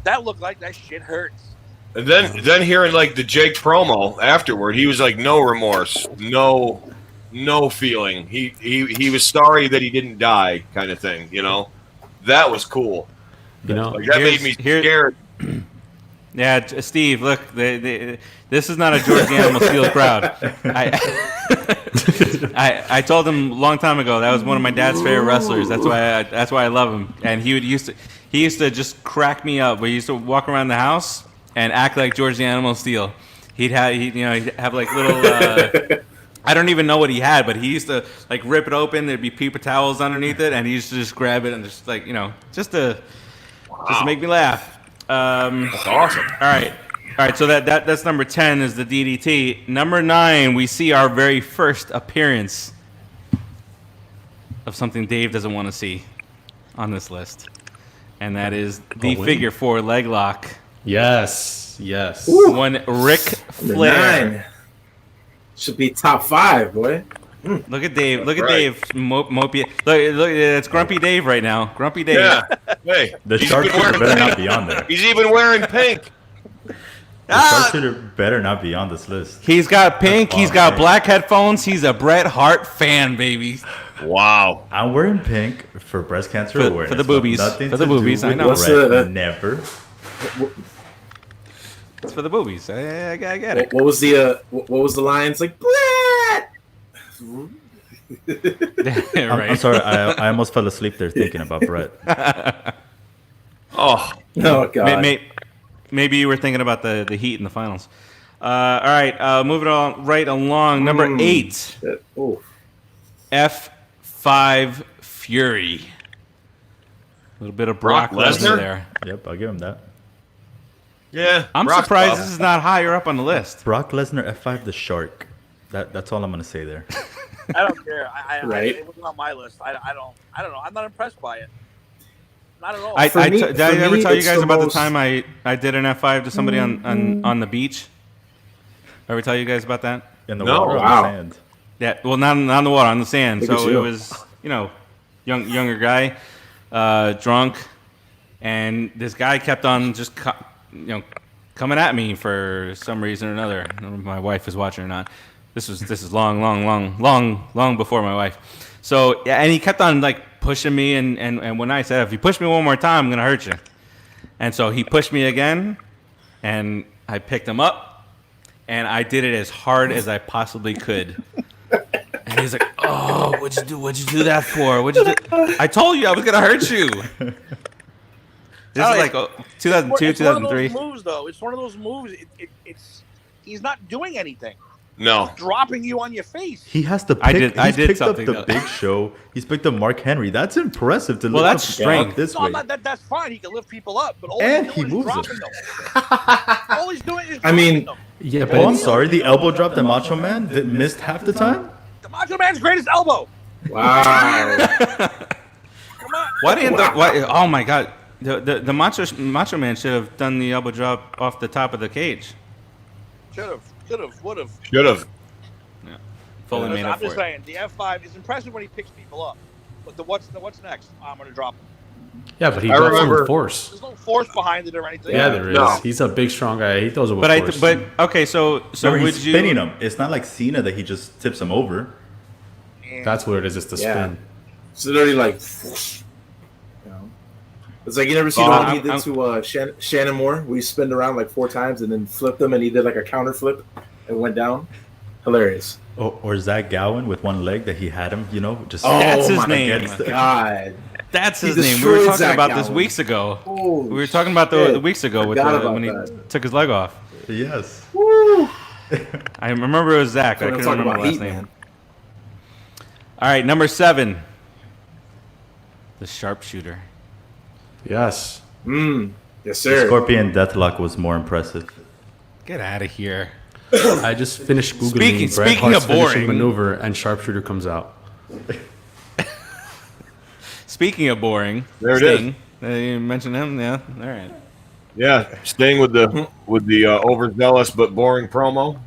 That looked like that shit hurts. And then hearing like the Jake promo afterward, he was like, no remorse, no feeling. He was sorry that he didn't die, kind of thing. You know, that was cool. You know, Like that made me scared. Yeah, Steve, look, this is not a George the Animal Steel crowd. I told him a long time ago that was one of my dad's favorite wrestlers. That's why I love him. And he used to just crack me up. We used to walk around the house and act like George the Animal Steel. He'd have like little. I don't even know what he had, but he used to like rip it open. There'd be paper towels underneath it, and he used to just grab it and just like just to make me laugh. That's awesome. All right. So that's number 10 is the DDT. Number 9, we see our very first appearance of something Dave doesn't want to see on this list, and that is the Figure 4 leg lock. yes. One Ric Flair. 9 should be top 5, boy. Look at Dave. Look at Right. Dave. Mopey. Look, it's Grumpy Dave right now. Grumpy Dave. Yeah. Hey, The he's sharpshooter even wearing better not pink. be on there. He's even wearing pink. The sharpshooter better not be on this list. He's got pink. That's He's got awesome. black headphones. He's a Bret Hart fan, baby. Wow. I'm wearing pink for breast cancer For- awareness. for the boobies. Nothing For the to do boobies, I with know. What's Bret. the- Never. It's for the boobies. I get it. What was the line? It's like Bret. Right. I'm sorry. I almost fell asleep there thinking about Bret. Oh, Oh God. Maybe you were thinking about the Heat in the finals. All right, moving on right along. Number 8, Oh, F5 Fury. A little bit of Brock Brock Lesnar? Lesnar there. Yep, I'll give him that. yeah. I'm Brock's surprised tough. this is not higher up on the list. Brock Lesnar F5 the Shark. That's all I'm gonna say there. I don't care. Right. It wasn't on my list. I don't know. I'm not impressed by it. Not at all. Did I ever tell you it's guys the about most- the time I did an F5 to somebody on the beach? Ever tell you guys about that? In the No. water, Wow. on the sand. Yeah, well, not on the water, on the sand. Look at So it you. was, younger guy, drunk, and this guy kept on just, coming at me for some reason or another. I don't know if my wife is watching or not. This is long before my wife. So yeah, and he kept on like pushing me, and when I said, if you push me one more time, I'm gonna hurt you. And so he pushed me again, and I picked him up. And I did it as hard as I possibly could. And he's like, "Oh, what'd you do? What'd you do that for? What'd you do? I told you I was gonna hurt you." This is like 2002, It's one of 2003. those moves, though. It's one of those moves. He's not doing anything. No. Dropping you on your face. He has to pick. I did He's picked up something, the though. Big Show. He's picked up Mark Henry. That's impressive to Well, look that's up strength. this No, way. I'm not, that's fine. He can lift people up, but all And he's he doing is moves dropping them. All he's doing is I mean- dropping them. Yeah, but Oh, I'm sorry. The elbow drop that Macho Man that missed half the time. The Macho Man's greatest elbow. wow. Come on. Why didn't the? Why, oh my God, the Macho Man should have done the elbow drop off the top of the cage. Should have, would have. Should have. Fully made I'm up just for it. saying, the F5 is impressive when he picks people up. But what's next? I'm going to drop him. Yeah, but he I does it remember- with force. There's no force behind it or anything. Yeah, there is. No. He's a big, strong guy. He throws it with force. But okay, so Remember, would he's you? spinning him. It's not like Cena that he just tips him over. That's what it is. It's the Yeah. spin. It's literally like, you know, it's like you never see the one he did to Shannon Moore, where he spinned around like 4 times and then flipped them, and he did like a counter flip and went down. Hilarious. Or Zach Gowen with one leg that he had him, just That's his my name. against the- God. That's He his name. We were destroyed talking Zach about this Gowen. weeks ago. Holy We were talking about the shit. weeks ago with Forgot about when he that. took his leg off. Yes. Woo. I remember it was Zach. I We're couldn't talking remember about the last heat, name. man. All right, number 7, the sharpshooter. Yes. Yes, The sir. Scorpion Deathlock was more impressive. Get out of here. I just finished Googling Bret Speaking Hart's of boring. finishing maneuver, and sharpshooter comes out. Speaking of boring, There it is. Sting. You mentioned him, yeah. All right. Yeah, staying with the overzealous but boring promo.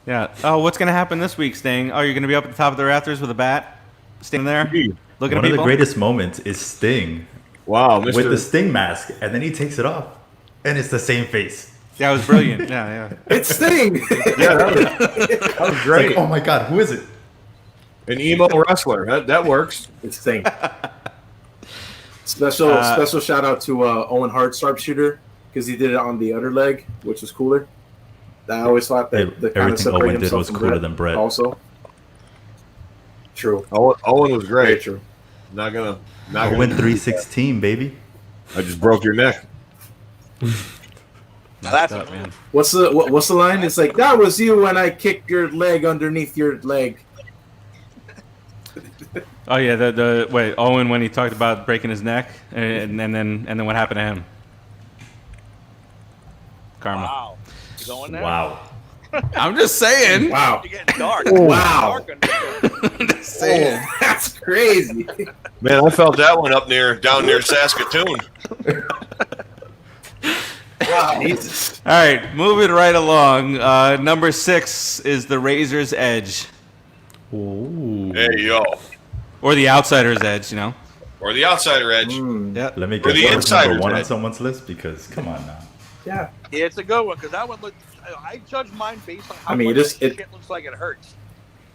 Yeah. Oh, what's gonna happen this week, Sting? Oh, you're gonna be up at the top of the rafters with a bat, standing there, looking One at of the people. greatest moments is Sting Wow, with the Mr. Sting mask, and then he takes it off, and it's the same face. Yeah, it was brilliant. Yeah. It's Sting. Yeah, that was It's great. like, oh my God, who is it? An emo wrestler. That works. It's Sting. Special shout out to Owen Hart sharpshooter because he did it on the other leg, which was cooler. I always thought that the kind of Everything separate Owen did himself was from cooler than Bret. Also, true. Owen was Very great. true. Not gonna Owen 316, baby. I just broke your neck. That's Up, man. What's the line? It's like that was you when I kicked your leg underneath your leg. Oh yeah, the wait, Owen when he talked about breaking his neck, and then what happened to him? Karma. wow. You going there? Wow. I'm just saying. Wow. You're getting dark. Wow. Dark under Oh, that's crazy. Man, I felt that one down near Saskatoon. Wow. Jesus. All right, moving right along. Number 6 is the Razor's Edge, Ooh. Hey yo, or the Outsider's Edge. or the outsider edge. Yeah. Let me Or get the what was insider's number 1 on edge. someone's list, because come on now. Yeah. Yeah, it's a good one because that one looked. I judge mine based on how I mean, much it shit looks like it hurts,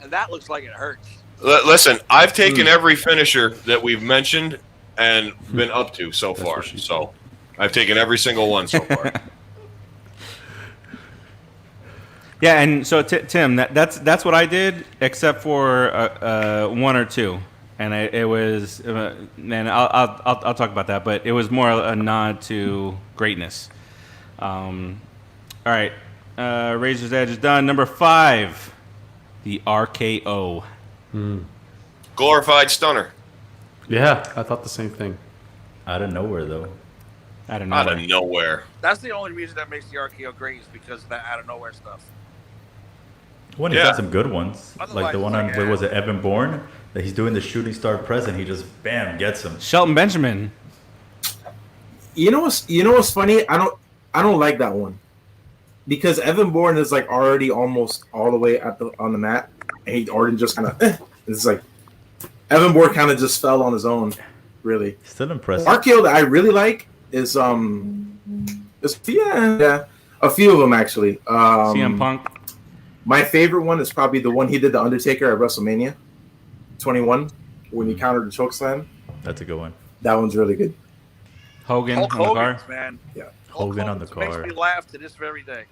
and that looks like it hurts. Listen, I've taken every finisher that we've mentioned and been up to so far. what she So I've taken every single one so far. Yeah, and so Tim, that's what I did, except for 1 or 2, and it was, and I'll talk about that, but it was more a nod to greatness. All right, Razor's Edge is done. Number 5, the RKO. Glorified stunner. Yeah, I thought the same thing. Out of nowhere, though. I don't know. Out of nowhere. That's the only reason that makes the RKO great is because of that out of nowhere stuff. One, he's Yeah. got some good ones. Otherwise, Like the one it's on, like, what was it, Evan Bourne? That he's doing the shooting star press, and he just, bam, gets him. Shelton Benjamin. You know what's funny? I don't like that one because Evan Bourne is like already almost all the way on the mat, and he already just kind of. It's like Evan Bourne kind of just fell on his own. Really, Still impressive. RKO that I really like is a few of them actually. CM Punk. My favorite one is probably the one he did the Undertaker at WrestleMania 21 when he countered the chokeslam. That's a good one. That one's really good. Hogan Hulk on the car. Hogan's, man. Yeah. Hulk Hogan on the Hogan's car. makes me laugh to this very day.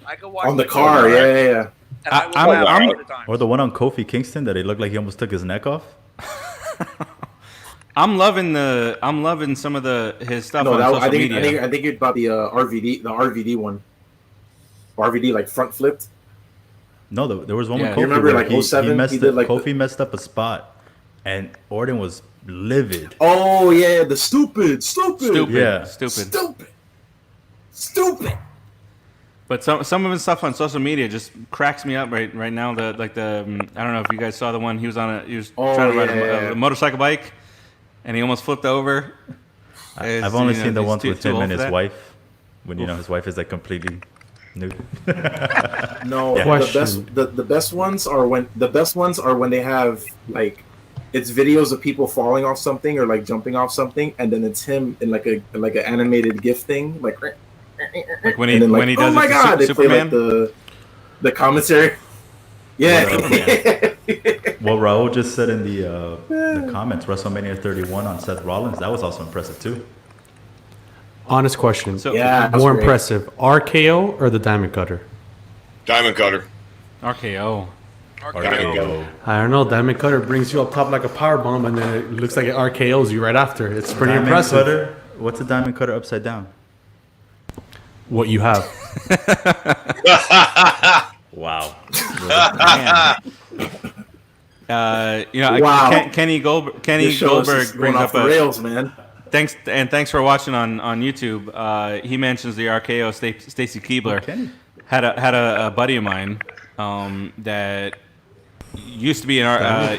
I can watch On the it car, over yeah, yeah. and I will I'm- laugh I'm- all the time. Or the one on Kofi Kingston that it looked like he almost took his neck off. I'm loving some of his stuff No, on that, social media. I think it's about the RVD one. RVD like front flipped. No, there was one Yeah. with You Kofi. remember, where like, 07, he did, like, Kofi messed up a spot, and Orton was livid. Oh yeah, the stupid. Stupid. Yeah. Stupid. But some of his stuff on social media just cracks me up right now. I don't know if you guys saw the one he was trying to ride a motorcycle bike, and he almost flipped over. I've only seen the he's ones too with him old and for his that. wife, when his wife is like completely nude. No, Yeah. the best ones are when they have like it's videos of people falling off something or like jumping off something, and then it's him in like an animated GIF thing, like when he when he does oh my god, they Superman? play like the commentary. Yeah. What Raul just said in the comments, WrestleMania 31 on Seth Rollins, that was also impressive too. Honest question. So, Yeah, More great. impressive, RKO or the Diamond Cutter? Diamond Cutter. RKO. RKO. I don't know. Diamond Cutter brings you up top like a power bomb, and then it looks like it RKOs you right after. It's pretty Diamond impressive. Cutter? What's a diamond cutter upside down? What you have. Wow. Wow. Kenny This Goldberg show is brings going up off the rails, man. Thanks for watching on YouTube. He mentions the RKO. Stacy Keibler Kenny. had a buddy of mine that used to be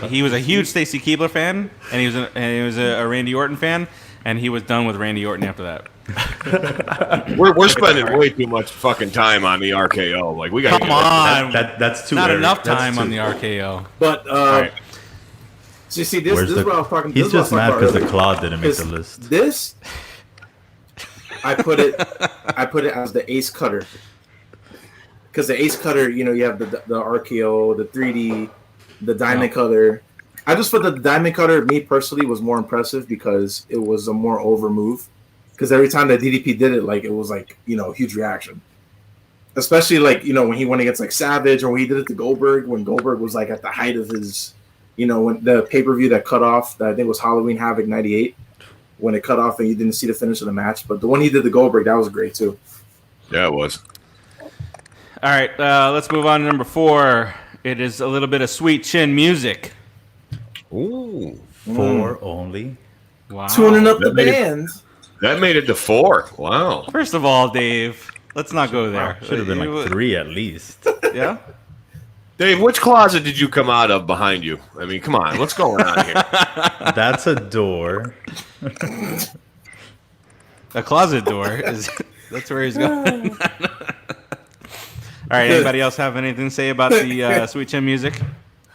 he was a huge Stacy Keibler fan, and he was a Randy Orton fan, and he was done with Randy Orton after that. We're spending way too much fucking time on the RKO. Like we got Come on, That's too not early. enough That's time too- on the RKO. But right. so you see, this is what I was talking. He's this is what I was just mad talking because about the Claw didn't make the earlier. list. This, I put it as the Ace Cutter, because the Ace Cutter, you have the RKO, the 3D, the Diamond Cutter. I just thought that the Diamond Cutter, me personally, was more impressive because it was a more over move. Because every time that DDP did it, like it was like huge reaction. Especially like when he went against like Savage, or when he did it to Goldberg, when Goldberg was like at the height of his, when the pay-per-view that cut off, that I think was Halloween Havoc '98, when it cut off and you didn't see the finish of the match. But the one he did to Goldberg, that was great too. Yeah, it was. All right, let's move on to number 4. It is a little bit of Sweet Chin music. Ooh, 4 only. Wow. Tuning up the That made it- band. that made it to 4. Wow. First of all, Dave, let's not go there. Should have been like 3 at least. Yeah. Dave, which closet did you come out of behind you? I mean, come on, what's going on here? That's a door. A closet door is. That's where he's going. All right. Anybody else have anything to say about the Sweet Chin music?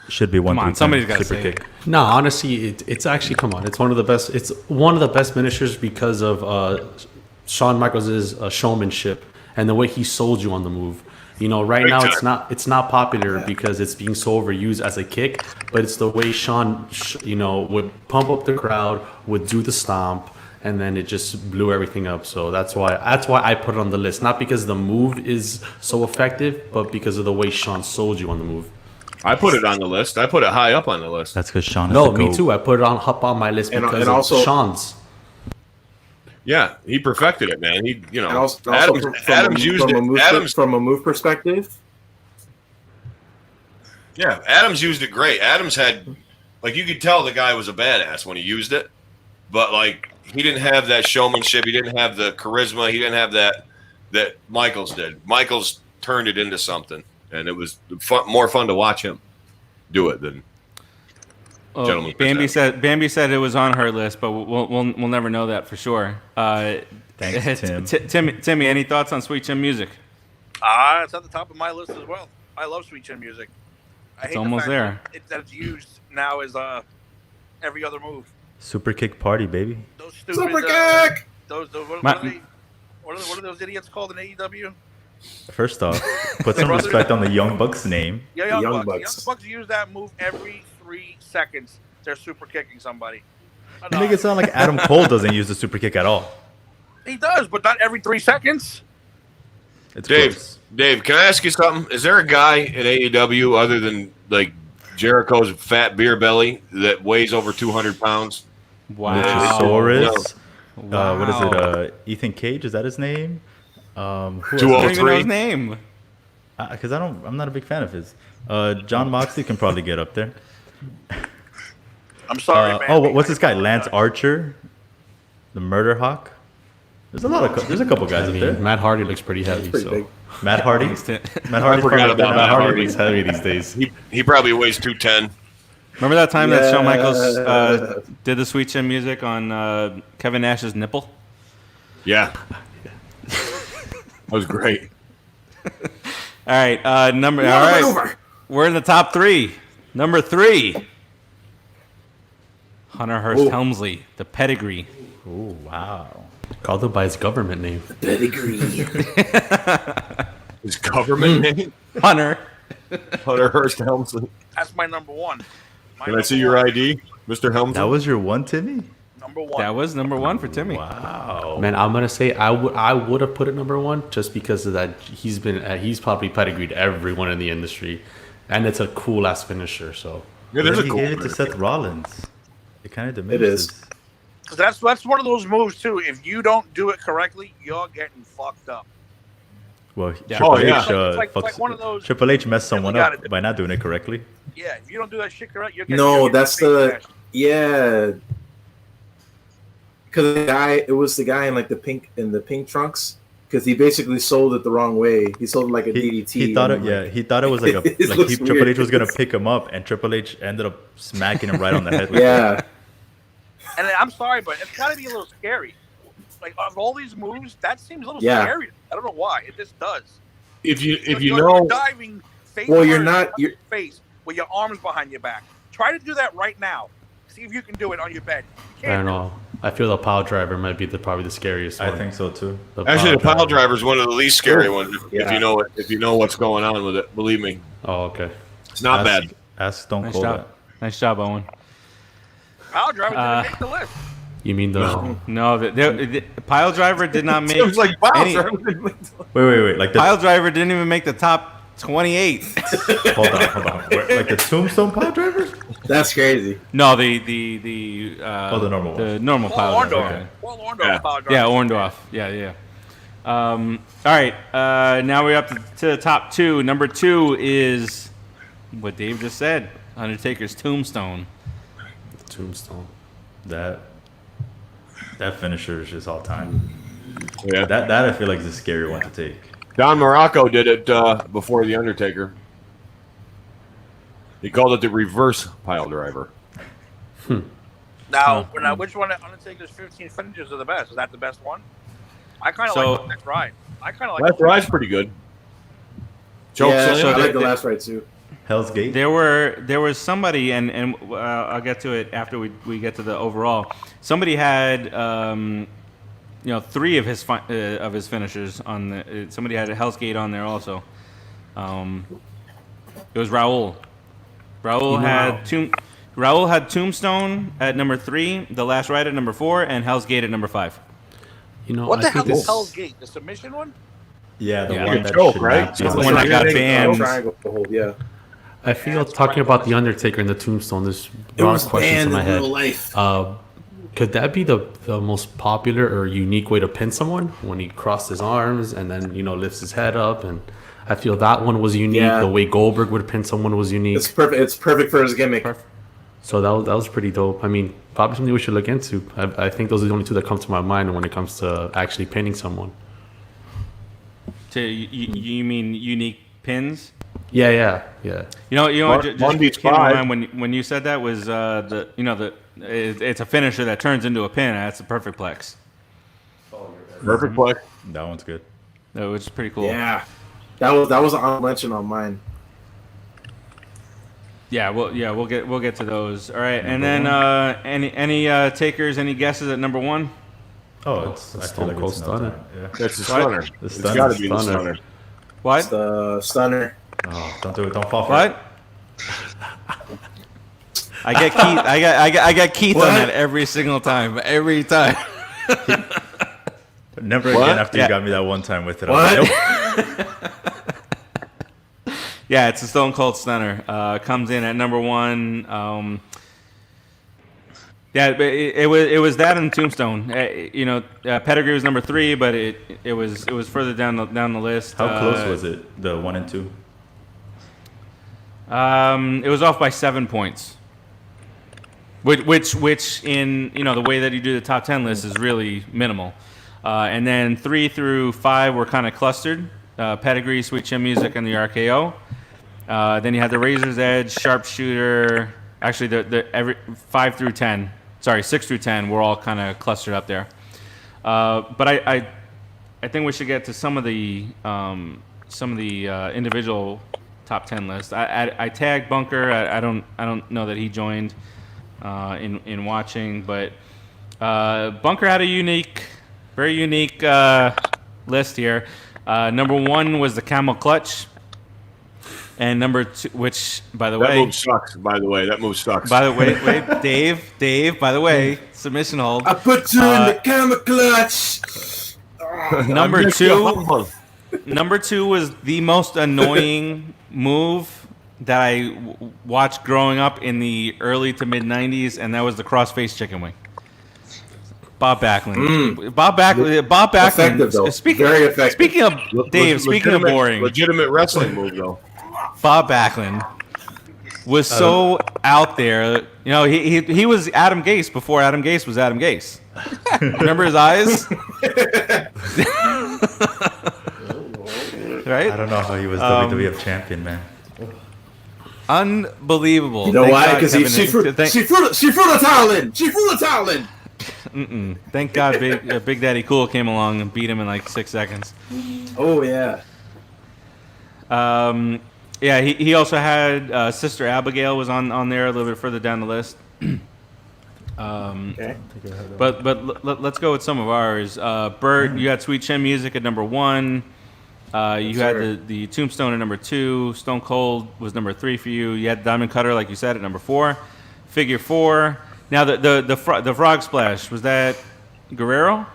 Should be one. Come on, somebody's gotta super say kick. No, honestly, it's actually, come on. It's one of the best. It's one of the best finishers because of Shawn Michaels' showmanship and the way he sold you on the move. Right Big now time. it's not popular because it's being so overused as a kick, but it's the way Shawn, would pump up the crowd, would do the stomp, and then it just blew everything up. So that's why I put it on the list. Not because the move is so effective, but because of the way Shawn sold you on the move. I put it on the list. I put it high up on the list. That's because Sean is No, the me GOAT. too. I put it up on my list And- because and of also- Shawn's. Yeah, he perfected it, man. He, And also Adams used it. From a move perspective. Yeah, Adams used it great. Adams had, like, you could tell the guy was a badass when he used it, but like he didn't have that showmanship. He didn't have the charisma. He didn't have that Michaels did. Michaels turned it into something, and it was more fun to watch him do it than. Oh, Gentlemen, Bambi said it was on her list, but we'll never know that for sure. Thanks, Tim. Timmy, any thoughts on Sweet Chin music? It's at the top of my list as well. I love Sweet Chin music. I hate almost the fact there. that it's used now as every other move. Super kick party, baby. Those stupid Super kick! Those what are those idiots called in AEW? First off, put some respect on the Young Bucks name. Yeah, Young Bucks. Bucks. Young Bucks use that move every 3 seconds. They're super kicking somebody. You make it sound like Adam Cole doesn't use the super kick at all. He does, but not every 3 seconds. It's Dave, close. Dave, can I ask you something? Is there a guy in AEW other than like Jericho's fat beer belly that weighs over 200 pounds? Wow. Luchasaurus. Wow. What is it? Ethan Cage, is that his name? Who else? I don't even know 203. his name. Because I'm not a big fan of his. John Moxley can probably get up there. I'm sorry, man. What's this guy? Lance Archer, the Murder Hawk. There's a couple guys I up mean, there. Matt Hardy looks pretty heavy. Pretty So big. Matt Hardy. Thanks, Tim. Matt Hardy's forgot probably about Matt Matt Hardy. Hardy. looks heavy these days. He probably weighs 210. Remember that time that Shawn Yeah. Michaels did the Sweet Chin music on Kevin Nash's nipple? Yeah, that was great. All right, All right, we're in the top 3. Number 3. Hunter Hearst Helmsley, the pedigree. Oh wow. Called him by his government name. Pedigree. His government name? Hunter. Hunter Hearst Helmsley. That's my number one. Can I see your ID, Mr. Helmsley? That was your one, Timmy? Number one. That was number one for Timmy. Wow. Man, I'm gonna say I would have put it number one just because of that. He's probably pedigreed everyone in the industry, and it's a cool ass finisher. So Yeah, Then there's a he cool gave it to finisher. Seth Rollins. It kind of It is. diminishes. Because that's one of those moves too. If you don't do it correctly, you're getting fucked up. Well, Yeah. Triple Oh, yeah. H, It's like one of those. Triple H messed you someone gotta up do- by not doing it correctly. Yeah, if you don't do that shit correct, you're getting. No, you're getting that's face the smashed. yeah. Because it was the guy in like the pink trunks. Because he basically sold it the wrong way. He sold it like a DDT. He thought it, and, yeah, like, he thought it was like It looks Triple weird. H was gonna pick him up, and Triple H ended up smacking him right on the head. With yeah. And I'm sorry, but it's got to be a little scary. Like of all these moves, that seems a little Yeah. scary. I don't know why. It just does. If you You're know, diving face Well, you're first not- on you're- your face with your arms behind your back. Try to do that right now. See if you can do it on your bed. You I can't don't know. I feel the pile driver might be probably the scariest one. I think so too. actually, the pile driver is one of the least scary ones. If Yeah. you know it, if you know what's going on with it, believe me, Oh, okay. it's not Ask- bad. Ask Stone Nice Cold. job. Nice job, Owen. Power driver didn't make the list. You mean the? No, the Pile Driver did not make. It was like wow. any- Wait. Like the Pile Driver didn't even make the top 28. hold on. Like the Tombstone pile driver? That's crazy. No, the the normal one. The normal Pile Well, Driver. Orndorff. Okay. Well, Orndorff Yeah. power driver. Yeah, Orndorff. Yeah. All right. Now we're up to the top two. Number two is what Dave just said. Undertaker's Tombstone. Tombstone. That finisher is just all time. Yeah. That I feel like is a scary one to take. Don Morocco did it before the Undertaker. He called it the reverse pile driver. Now, which one of Undertaker's 15 finishers are the best? Is that the best one? I kind of So- like the Last Ride. I kind of like Last ride's pretty good. Choke Yeah, slam. I like the- the last right too. Hell's Gate. There was somebody, and I'll get to it after we get to the overall. Somebody had three of his finishers on the. Somebody had a Hell's Gate on there also. It was Raul. Raul had Tombstone at number 3, The Last Ride at number 4, and Hell's Gate at number 5. You know, What the I think hell is this. Hell's Gate? The submission one? Yeah, the Yeah. one Like a that choke, should right? not be The on one that got Triangle banned. Triangle hold, yeah. I feel talking about the Undertaker and the Tombstone. This It brought was questions banned in my in head. real life. Could that be the most popular or unique way to pin someone when he crossed his arms and then lifts his head up? And I feel that one was unique. Yeah. The way Goldberg would pin someone was unique. It's perfect. It's perfect for his gimmick. So that was pretty dope. I mean, probably something we should look into. I think those are the only two that come to my mind when it comes to actually pinning someone. You mean unique pins? Yeah. You know, just Bundy's keep in 5. mind when you said that was it's a finisher that turns into a pin. That's a perfect plex. Perfect play. That one's good. Which is pretty cool. Yeah, that was an honorable mention on mine. We'll get to those. All right, and then any takers, any guesses at number 1? Oh, it's I feel Stone like Cold it's no Stunner. time. Yeah. That's the stunner. The It's stunner. got to be the Stunner. stunner. What? It's the stunner. Oh, don't do it. Don't fall for it. What? I get Keith. I got Keith on that every single time. Every time. Never What? again after Yeah. you got me that one time with it. I was like, nope. Yeah, it's a Stone Cold Stunner. Comes in at number 1. Yeah, it was that and Tombstone. Pedigree was number 3, but it was further down the list. How close was it? The 1 and 2. It was off by 7 points. Which in the way that you do the top 10 list is really minimal. And then 3 through 5 were kind of clustered. Pedigree, Sweet Chin Music, and the RKO. Then you had the Razor's Edge, Sharpshooter. Actually, every 5 through 10. Sorry, 6 through 10 were all kind of clustered up there. But I think we should get to some of the individual top 10 lists. I tagged Bunker. I don't know that he joined. in watching. But Bunker had a very unique list here. Number 1 was the camel clutch. And number 2, which, by the way... That move sucks, by the way. That move sucks. By the way, wait, Dave, by the way, submission hold. I put you in the camel clutch. Number two was the most annoying move that I watched growing up in the early to mid 90s, and that was the cross-face chicken wing. Bob Backlund. Bob Backlund. Effective, though. Very effective. Speaking of Dave, speaking of boring, legitimate wrestling move though. Bob Backlund was so out there. You know, he was Adam Gase before Adam Gase was Adam Gase. Remember his eyes? Right? I don't know how he was WWF champion, man. Unbelievable. You know why? Because she threw the towel in. She threw the towel in. Thank God Big Daddy Cool came along and beat him in like 6 seconds. Oh, yeah. Yeah, he also had Sister Abigail was on there a little bit further down the list. Okay. But let's go with some of ours. Bert, you had Sweet Chin Music at number 1. You had the Tombstone at number 2. Stone Cold was number 3 for you. You had Diamond Cutter, like you said, at number 4. Figure 4. Now the Frog Splash, was that Guerrero?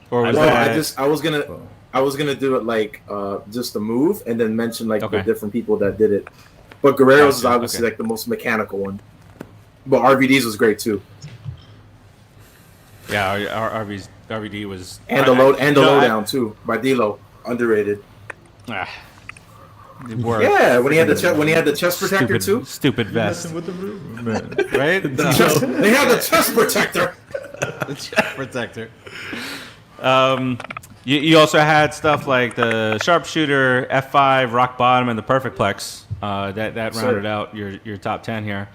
Or was that? I was gonna do it like just a move and then mention like the different people that did it. But Guerrero's is obviously like the most mechanical one. But RVD's was great too. Yeah, RVD was and the lowdown too by D-Lo, underrated. Yeah, when he had the chest protector too. Stupid vest. With the movement. Right? They had the chest protector. The chest protector. You also had stuff like the Sharpshooter, F5, Rock Bottom, and the Perfect Plex. That rounded out your top 10 here.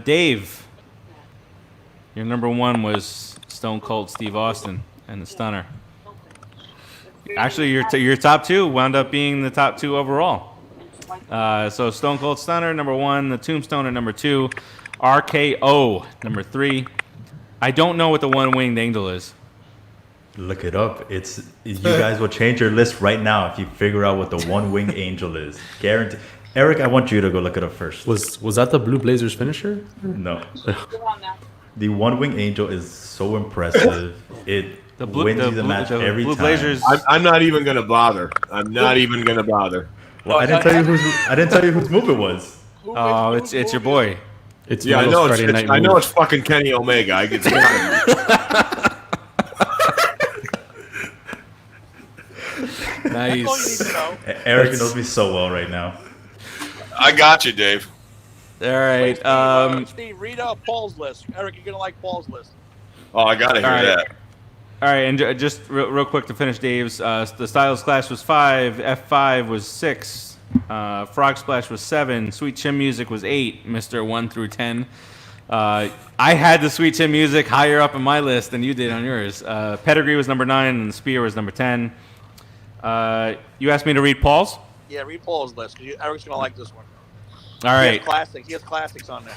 Dave, your number 1 was Stone Cold Steve Austin and the Stunner. Actually, your top 2 wound up being the top 2 overall. So Stone Cold Stunner, number 1, the Tombstone at number 2, RKO, number 3. I don't know what the one-winged angel is. Look it up. You guys will change your list right now if you figure out what the one-winged angel is. Guarantee. Eric, I want you to go look it up first. Was that the Blue Blazers finisher? No. The one-winged angel is so impressive. It wins you the match every time. Blazers. I'm not even gonna bother. I'm not even gonna bother. Well, I didn't tell you whose move it was. Oh, it's your boy. It's I know it's fucking Kenny Omega. I get Nice. Eric knows me so well right now. I got you, Dave. All right. Steve, read Paul's list. Eric, you're gonna like Paul's list. Oh, I gotta hear that. All right, and just real quick to finish Dave's, the Styles Clash was 5, F5 was 6, Frog Splash was 7, Sweet Chin Music was 8, Mr. 1 through 10. I had the Sweet Chin Music higher up in my list than you did on yours. Pedigree was number 9, and the Spear was number 10. You asked me to read Paul's? Yeah, read Paul's list, because Eric's going to like this one. All right. He has classics on there.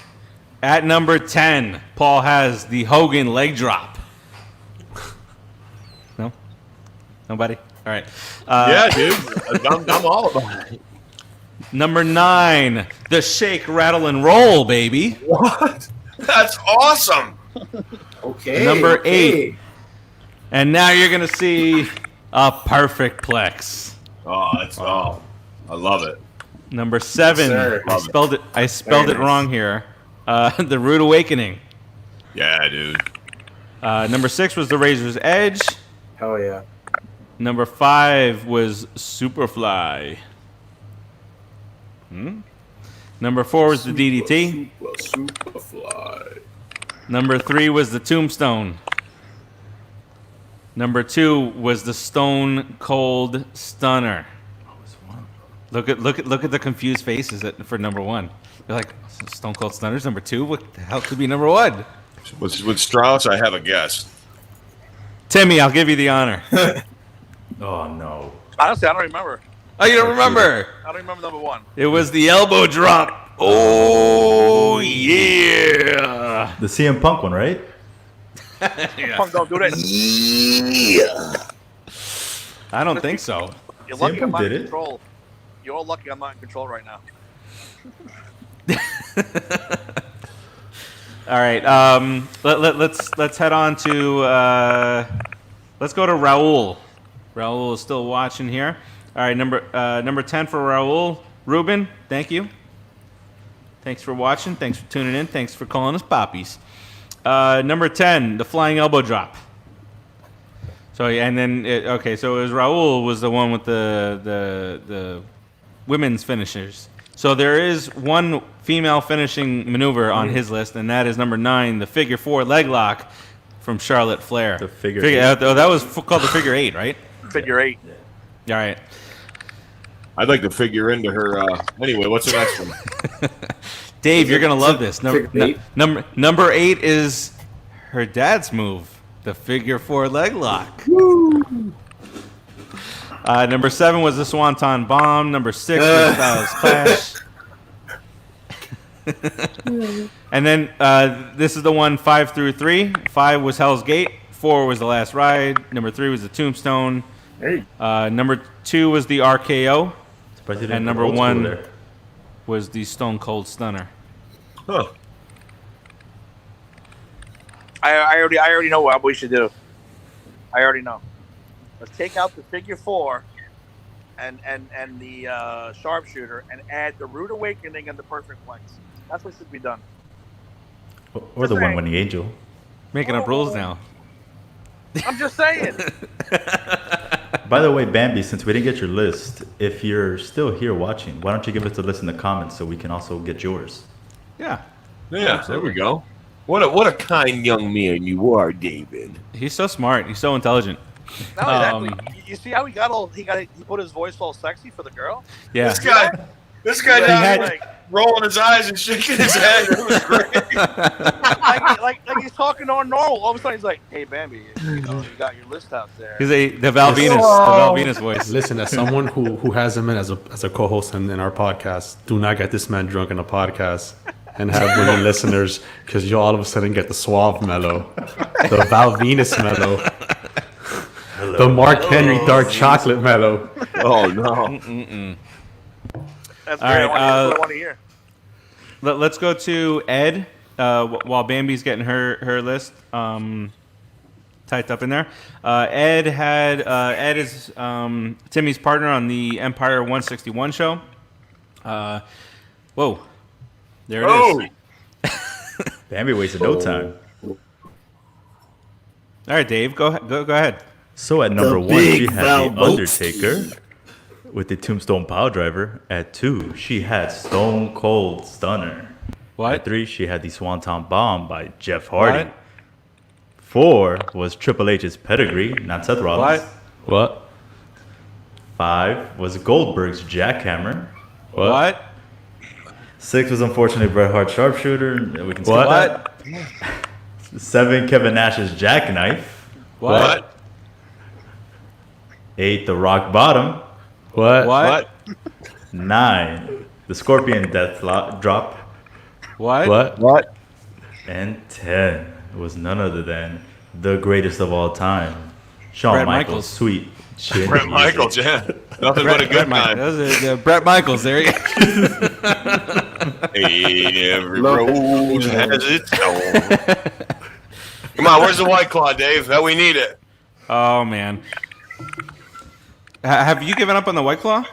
At number 10, Paul has the Hogan leg drop. No? Nobody? All right. Yeah, dude. I'm all about it. Number 9, the Shake, Rattle, and Roll, baby. What? That's awesome. Okay. Number 8. And now you're going to see a perfect plex. I love it. Number 7. Yes, I spelled it wrong here. The Rude Awakening. Yeah, dude. Number 6 was the Razor's Edge. Hell yeah. Number 5 was Superfly. Number 4 was the DDT. Superfly. Number 3 was the Tombstone. Number 2 was the Stone Cold Stunner. Look at the confused faces for number 1. They're like, Stone Cold Stunner's number 2? What the hell could be number 1? With Strauss, I have a guess. Timmy, I'll give you the honor. Oh, no. Honestly, I don't remember. Oh, you don't remember? I don't remember number 1. It was the elbow drop. Oh yeah. The CM Punk one, right? Punk, don't do that. I don't think so. You're lucky I'm Punk not did in it. control. You're all lucky I'm not in control right now. All right. Let's head on to let's go to Raul. Raul is still watching here. All right, number 10 for Raul. Ruben, thank you. Thanks for watching. Thanks for tuning in. Thanks for calling us poppies. Number 10, the flying elbow drop. So and then so it was Raul was the one with the women's finishers. So there is one female finishing maneuver on his list, and that is number 9, the figure 4 leg lock from Charlotte Flair. The figure eight. That was called the figure 8, right? Figure 8. All right. I'd like to figure into her. Anyway, what's the next one? Dave, you're gonna love this. Figure eight? Number 8 is her dad's move, the figure 4 leg lock. Number 7 was the Swanton Bomb. Number 6 was Styles Clash. And then this is the one 5 through 3. 5 was Hell's Gate. 4 was the Last Ride. Number 3 was the Tombstone. Hey. Number 2 was the RKO. Surprised you didn't And put number old school 1 there. was the Stone Cold Stunner. Huh. I already know what we should do. I already know. Let's take out the figure 4 and the sharpshooter and add the Rude Awakening and the Perfect Flex. That's what should be done. Or the Just one saying. winning angel. Making up rules now. I'm just saying. By the way, Bambi, since we didn't get your list, if you're still here watching, why don't you give us a list in the comments so we can also get yours? Yeah. Yeah, there we go. What a kind young man you are, David. He's so smart. He's so intelligent. No, exactly. You see how he put his voice all sexy for the girl? Yeah. This guy He down had- here, like rolling his eyes and shaking his head. It was great. like he's talking on normal. All of a sudden he's like, "Hey, Bambi, you got your list out there." He's the Val Venus voice. Listen, as someone who has him in as a co-host in our podcast, do not get this man drunk in a podcast and have women listeners, because you'll all of a sudden get the suave mellow, the Val Venus mellow, the Mark Henry dark chocolate mellow. Oh no! That's All great. right, I want to hear. Let's go to Ed while Bambi's getting her list typed up in there. Ed is Timmy's partner on the Empire 161 show. Whoa, there it is. Bambi wasted no time. All right, Dave, go ahead. So at number 1, big she had Val The Undertaker with the Tombstone Power Driver. At 2, she had Stone Cold Stunner. What? At 3, she had the Swanton Bomb by Jeff Hardy. What? 4 was Triple H's Pedigree, not Seth Rollins. What? 5 was Goldberg's Jackhammer. What? 6 was unfortunately Bret Hart's Sharpshooter. We can skip What? that. 7, Kevin Nash's Jackknife. What? 8, the Rock Bottom. What? 9, the Scorpion Death Drop. What? And 10 was none other than the greatest of all time, Shawn Bret Michaels' Michaels. Sweet Chin Brett Music. Michaels, yeah, nothing but a good time. That was Bret Michaels. There you go. Hey, every road has its own. Come on, where's the White Claw, Dave? That we need it. Oh man. Have you given up on the White Claw?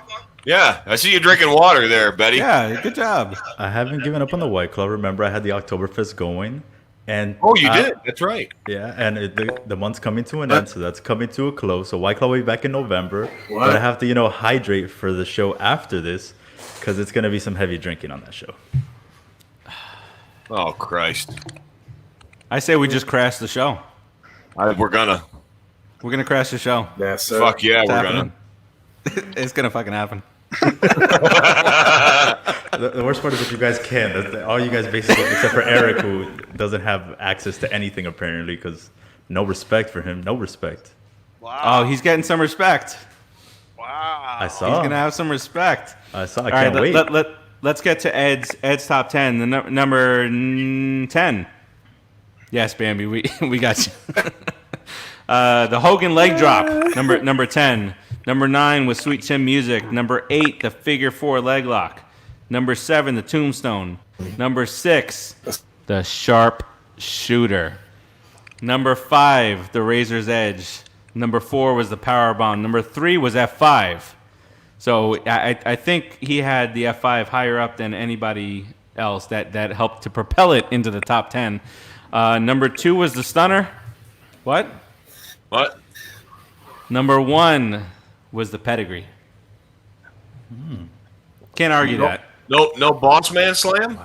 Yeah, I see you drinking water there, Betty. Yeah, good job. I haven't given up on the White Claw. Remember, I had the Oktoberfest going, and Oh, you did. That's right. Yeah, and the month's coming to an end, so that's coming to a close. So White Claw will be back in November, but I have to, hydrate for the show after this, because it's gonna be some heavy drinking on that show. Oh Christ! I say we just crash the show. We're gonna. We're gonna crash the show. Yes, sir. Fuck yeah, It's we're happening. It's gonna fucking happen. The worst part is if you guys can. All you guys basically, except for Eric, who doesn't have access to anything apparently, because no respect for him. No respect. Wow. Oh, he's getting some respect. Wow. I saw. He's him. gonna have some respect. I saw. I All right, can't wait. let's get to Ed's top 10. The number 10. Yes, Bambi, we got you. The Hogan leg drop, number 10. Number 9 was Sweet Chin Music. Number 8, the figure 4 leg lock. Number 7, the Tombstone. Number 6, the Sharp Shooter. Number 5, the Razor's Edge. Number 4 was the Power Bomb. Number 3 was F5. So I think he had the F5 higher up than anybody else that helped to propel it into the top 10. Number 2 was the Stunner. What? Number 1 was the Pedigree. Can't argue that. No Boss Man Slam?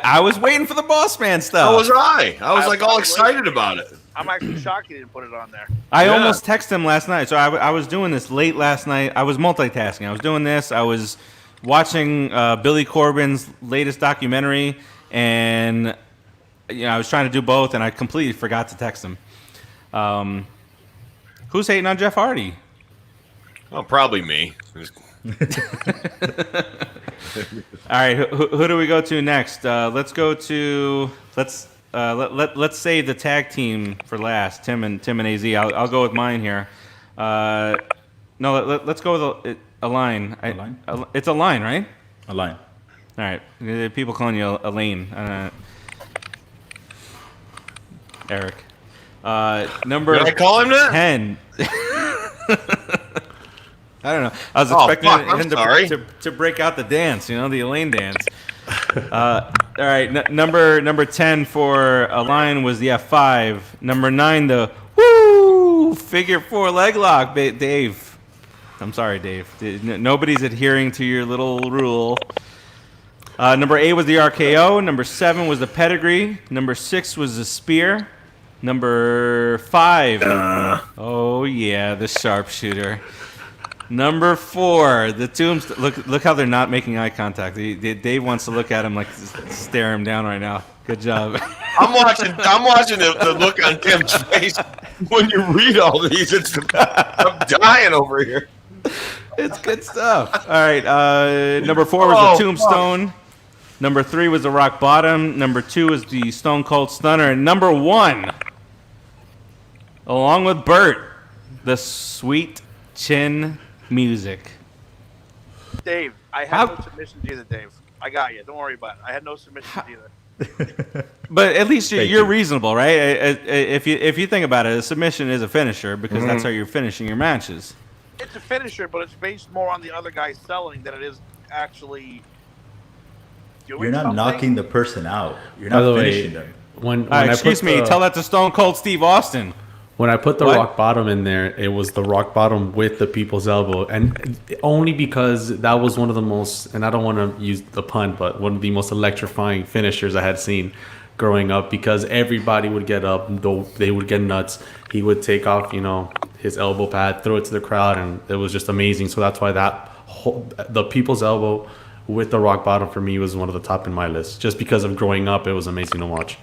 I was waiting for the Boss Man stuff. So was I. I was like all excited about it. I'm actually shocked he didn't put it on there. I almost texted him last night. So I was doing this late last night. I was multitasking. I was doing this. I was watching Billy Corben's latest documentary, and I was trying to do both, and I completely forgot to text him. Who's hating on Jeff Hardy? Oh, probably me. All right, who do we go to next? Let's save the tag team for last. Tim and AZ. I'll go with mine here. Let's go with a line. It's a line, right? A line. All right. People calling you a lane. Eric. Number. Did I call him that? 10. I don't know. I was expecting him to break out the dance, the Elaine dance. All right, number 10 for a line was the F5. Number 9, the figure 4 leg lock. Dave, I'm sorry, Dave. Nobody's adhering to your little rule. Number 8 was the RKO. Number 7 was the Pedigree. Number 6 was the Spear. Number 5. Oh yeah, the Sharpshooter. Number 4, the Tombstone. Look how they're not making eye contact. Dave wants to look at him like stare him down right now. Good job. I'm watching the look on Tim's face when you read all these. I'm dying over here. It's good stuff. All right. Number 4 was the Tombstone. Number 3 was the Rock Bottom. Number 2 was the Stone Cold Stunner. And number 1, along with Bert, the Sweet Chin Music. Dave, I had no submissions either, Dave. I got you. Don't worry about it. I had no submissions either. But at least you're reasonable, right? If you think about it, a submission is a finisher because that's how you're finishing your matches. It's a finisher, but it's based more on the other guy selling than it is actually doing You're not something. knocking the person out. You're not finishing them. Excuse me, tell that to Stone Cold Steve Austin. When I put the Rock Bottom in there, it was the Rock Bottom with the People's Elbow. And only because that was one of the most, and I don't want to use the pun, but one of the most electrifying finishers I had seen growing up, because everybody would get up, they would get nuts. He would take off, his elbow pad, throw it to the crowd, and it was just amazing. So that's why the People's Elbow with the Rock Bottom for me was one of the top in my list. Just because of growing up, it was amazing to watch.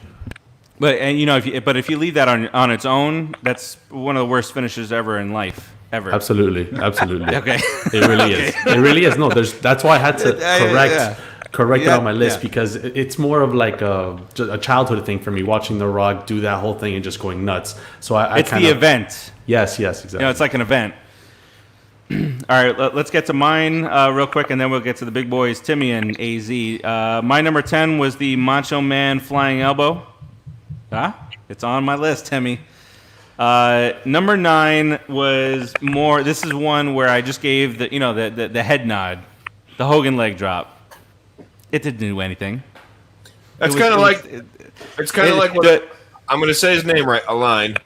But if you leave that on its own, that's one of the worst finishes ever in life, ever. Absolutely. Okay. It really is. It really is. No, that's why I had to correct it on my list because it's more of like a childhood thing for me, watching The Rock do that whole thing and just going nuts. So it's the event. Yes, exactly. It's like an event. All right, let's get to mine real quick, and then we'll get to the big boys, Timmy and AZ. My number 10 was the Macho Man Flying Elbow. It's on my list, Timmy. Number 9 was more. This is one where I just gave the head nod, the Hogan leg drop. It didn't do anything. It's kind of like what I'm going to say his name right. A line.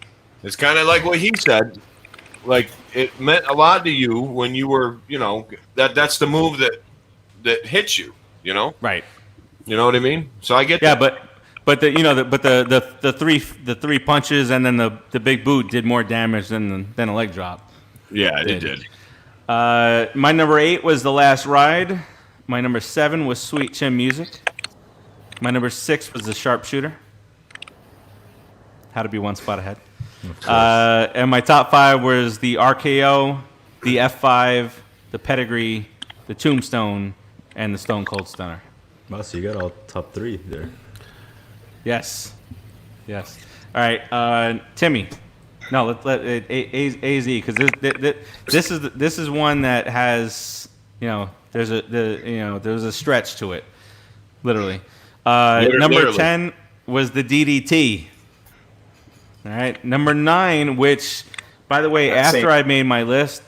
It's kind of like what he said. Like it meant a lot to you when you were, that's the move that hits you. Right. You know what I mean? So I get that. But the three punches and then the big boot did more damage than a leg drop. Yeah, it did. My number 8 was The Last Ride. My number 7 was Sweet Chin Music. My number 6 was The Sharpshooter. Had to be one spot ahead. And my top 5 was the RKO, the F5, the Pedigree, the Tombstone, and the Sweet Chin Music. Of course. Had to be one spot ahead. And my top 5 was the RKO, the F5, the Pedigree, the Tombstone, and the Sweet Chin Music. and the Stone Cold Stunner. Well, so you got all top 3 there. Yes. All right, Timmy. No, let AZ, because this is one that has, there's a stretch to it, literally. Number 10 was the DDT. All right, number 9, which, by the way, after I made my list,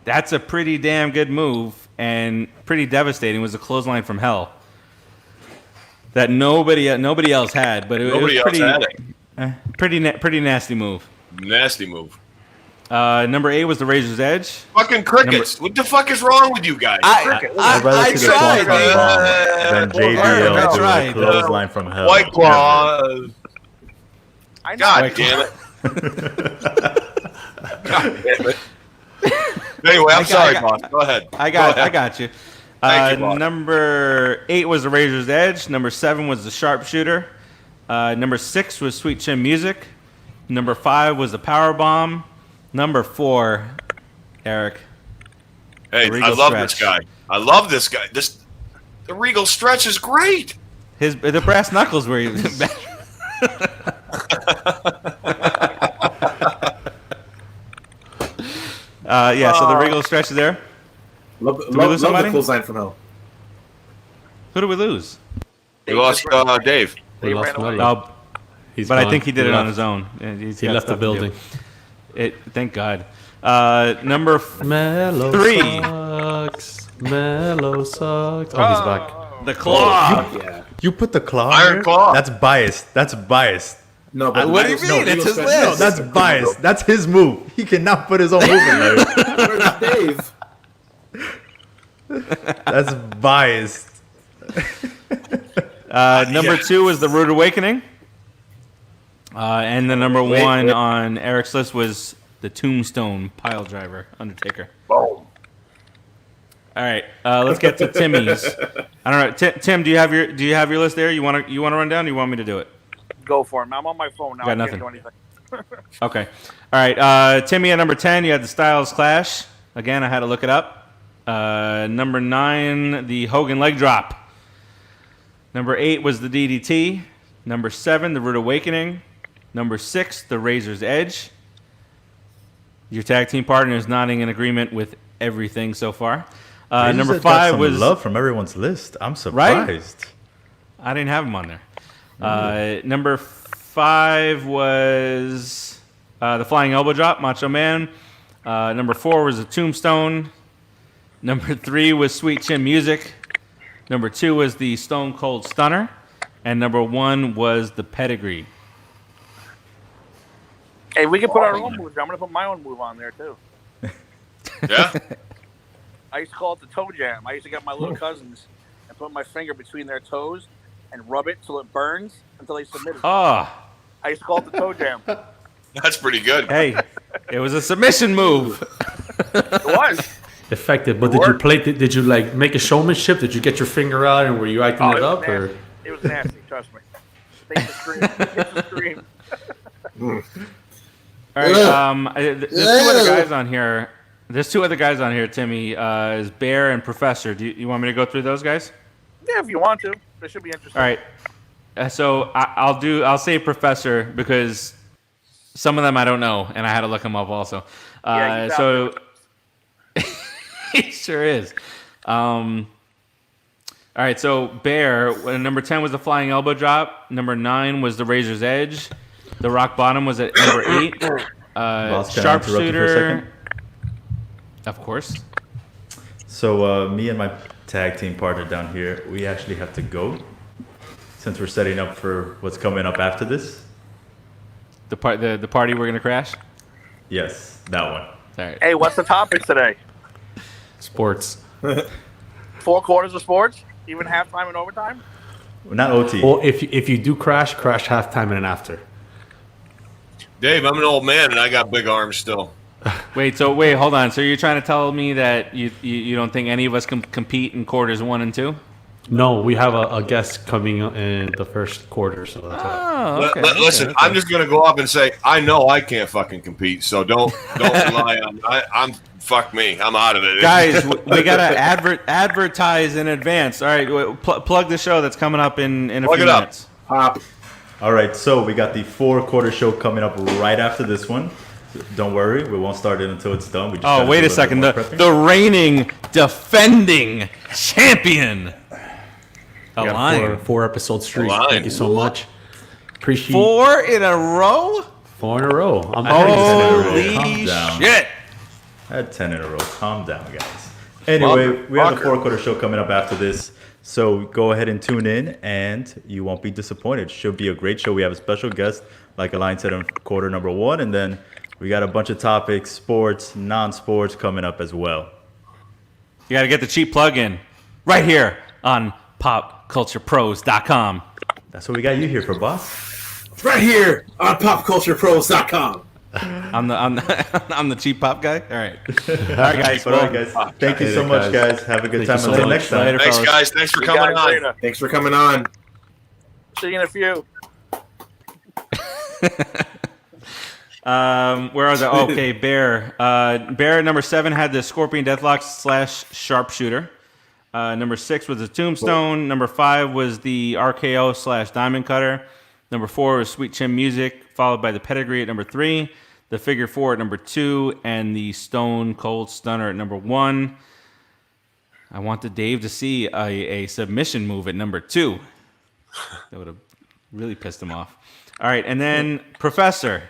that's a pretty damn good move and pretty devastating. Was the Clothesline from Hell that nobody else had, but it was pretty nasty move. Nasty move. Number 8 was the Razor's Edge. Fucking crickets. What the fuck is wrong with you guys? I'd rather see the Swanton Bomb than JBL do the Clothesline from Hell. White Claw. God damn it. God damn it. Anyway, I'm sorry, boss. Go ahead. I got you. Thank you, boss. Number 8 was the Razor's Edge. Number 7 was the Sharpshooter. Number 6 was Sweet Chin Music. Number 5 was the Power Bomb. Number 4, Eric. Hey, I love this guy. The Regal Stretch is great. The brass knuckles were even better. So the Regal Stretch is there. Love the Clothesline from Hell. Who did we lose? We lost Dave. We lost Mello. But gone. I think he did it on his own. He left the building. Thank God. Number 3. Mello sucks. Oh, he's back. The Claw. You put the Claw Iron here? Claw. That's biased. No, but what do you mean? It's his list. No, that's biased. That's his move. He cannot put his own move in there. Where's Dave? That's biased. Number 2 was the Rude Awakening. And the number 1 on Eric's list was the Tombstone Pile Driver, Undertaker. Boom. All right, let's get to Timmy's. I don't know, Tim. Do you have your list there? You want to run down? Or you want me to do it? Go for it. I'm on my phone now. Got I nothing. can't do anything. Okay. All right. Timmy at number 10. You had the Styles Clash. Again, I had to look it up. Number 9, the Hogan Leg Drop. Number 8 was the DDT. Number 7, the Rude Awakening. Number 6, the Razor's Edge. Your tag team partner is nodding in agreement with everything so far. Number 5 was love from everyone's list. I'm surprised. Right? I didn't have him on there. Number 5 was the Flying Elbow Drop, Macho Man. Number 4 was the Tombstone. Number 3 was Sweet Chin Music. Number 2 was the Stone Cold Stunner. And number 1 was the Pedigree. Hey, we can put our own moves. I'm going to put my own move on there, too. Yeah? I used to call it the toe jam. I used to get my little cousins and put my finger between their toes and rub it till it burns until they submit it. Oh. I used to call it the toe jam. That's pretty good. Hey, it was a submission move. It was. Effective, but did you play? Did you like make a showmanship? Did you get your finger out and were you acting it up? Or it was nasty. Trust me. Think the scream. All right. There's 2 other guys on here. There's 2 other guys on here. Timmy is Bear and Professor. Do you want me to go through those guys? Yeah, if you want to. They should be interesting. All right. So I'll say Professor because some of them I don't know, and I had to look them up also. So he sure is. All right. So Bear, number 10 was the Flying Elbow Drop. Number 9 was the Razor's Edge. The Rock Bottom was at number 8. Sharpshooter. Of course. So me and my tag team partner down here, we actually have to go since we're setting up for what's coming up after this. The party we're gonna crash. Yes, that one. All right. Hey, what's the topic today? sports. 4 quarters of sports, even halftime and overtime. Not OT. Well, if you do crash halftime and an after. Dave, I'm an old man and I got big arms still. Wait, hold on. So you're trying to tell me that you don't think any of us can compete in quarters 1 and 2? No, we have a guest coming in the first quarter, so that's Oh, okay. Listen, I'm just going to go up and say, I know I can't fucking compete, so don't rely on. I'm fuck me. I'm out of it. Guys, we got to advertise in advance. All right, plug the show that's coming up in a few minutes. Pop. All right, so we got the 4-quarter show coming up right after this one. Don't worry, we won't start it until it's done. We just wait a second. The reigning, defending champion. Yeah, 4 episode streak. Thank you so much. Appreciate 4 in a row? 4 in a row. Holy shit. I had 10 in a row. Calm down, guys. Anyway, we have the 4-quarter show coming up after this. So go ahead and tune in, and you won't be disappointed. Should be a great show. We have a special guest, like Align said, on quarter number 1. And then we got a bunch of topics, sports, non-sports, coming up as well. You got to get the cheap plug-in right here on popculturepros.com. That's what we got you here for, boss. Right here on popculturepros.com. I'm the cheap pop guy. All right, guys. All right, guys. Thank you so much, guys. Have a good time. Until next time. Later, Thanks, fellas. guys. Thanks for coming on. Later. Thanks for coming on. See you in a few. Where was I? Okay, Bear. Bear at number 7 had the Scorpion Deathlock / Sharpshooter. Number 6 was the Tombstone. Number 5 was the RKO / Diamond Cutter. Number 4 was Sweet Chin Music, followed by the Pedigree at number 3, the Figure 4 at number 2, and the Stone Cold Stunner at number 1. I wanted Dave to see a submission move at number 2. That would have really pissed him off. All right, and then Professor.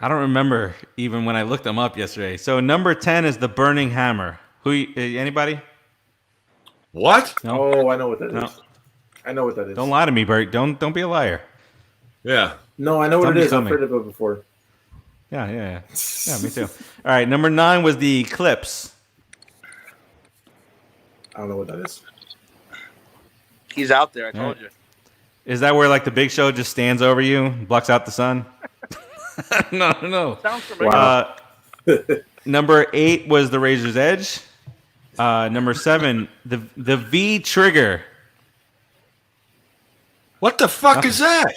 I don't remember even when I looked them up yesterday. So number 10 is the Burning Hammer. Anybody? What? No. Oh, I know what that is. I know what that is. Don't lie to me, Bert. Don't be a liar. Yeah. No, I know what it is. I've heard of it before. Yeah. Yeah, me too. All right, number 9 was the Eclipse. I don't know what that is. He's out there. I told you. Is that where like the Big Show just stands over you, blocks out the sun? No. Sounds familiar. Wow. Number 8 was the Razor's Edge. Number 7, the V Trigger. What the fuck is that?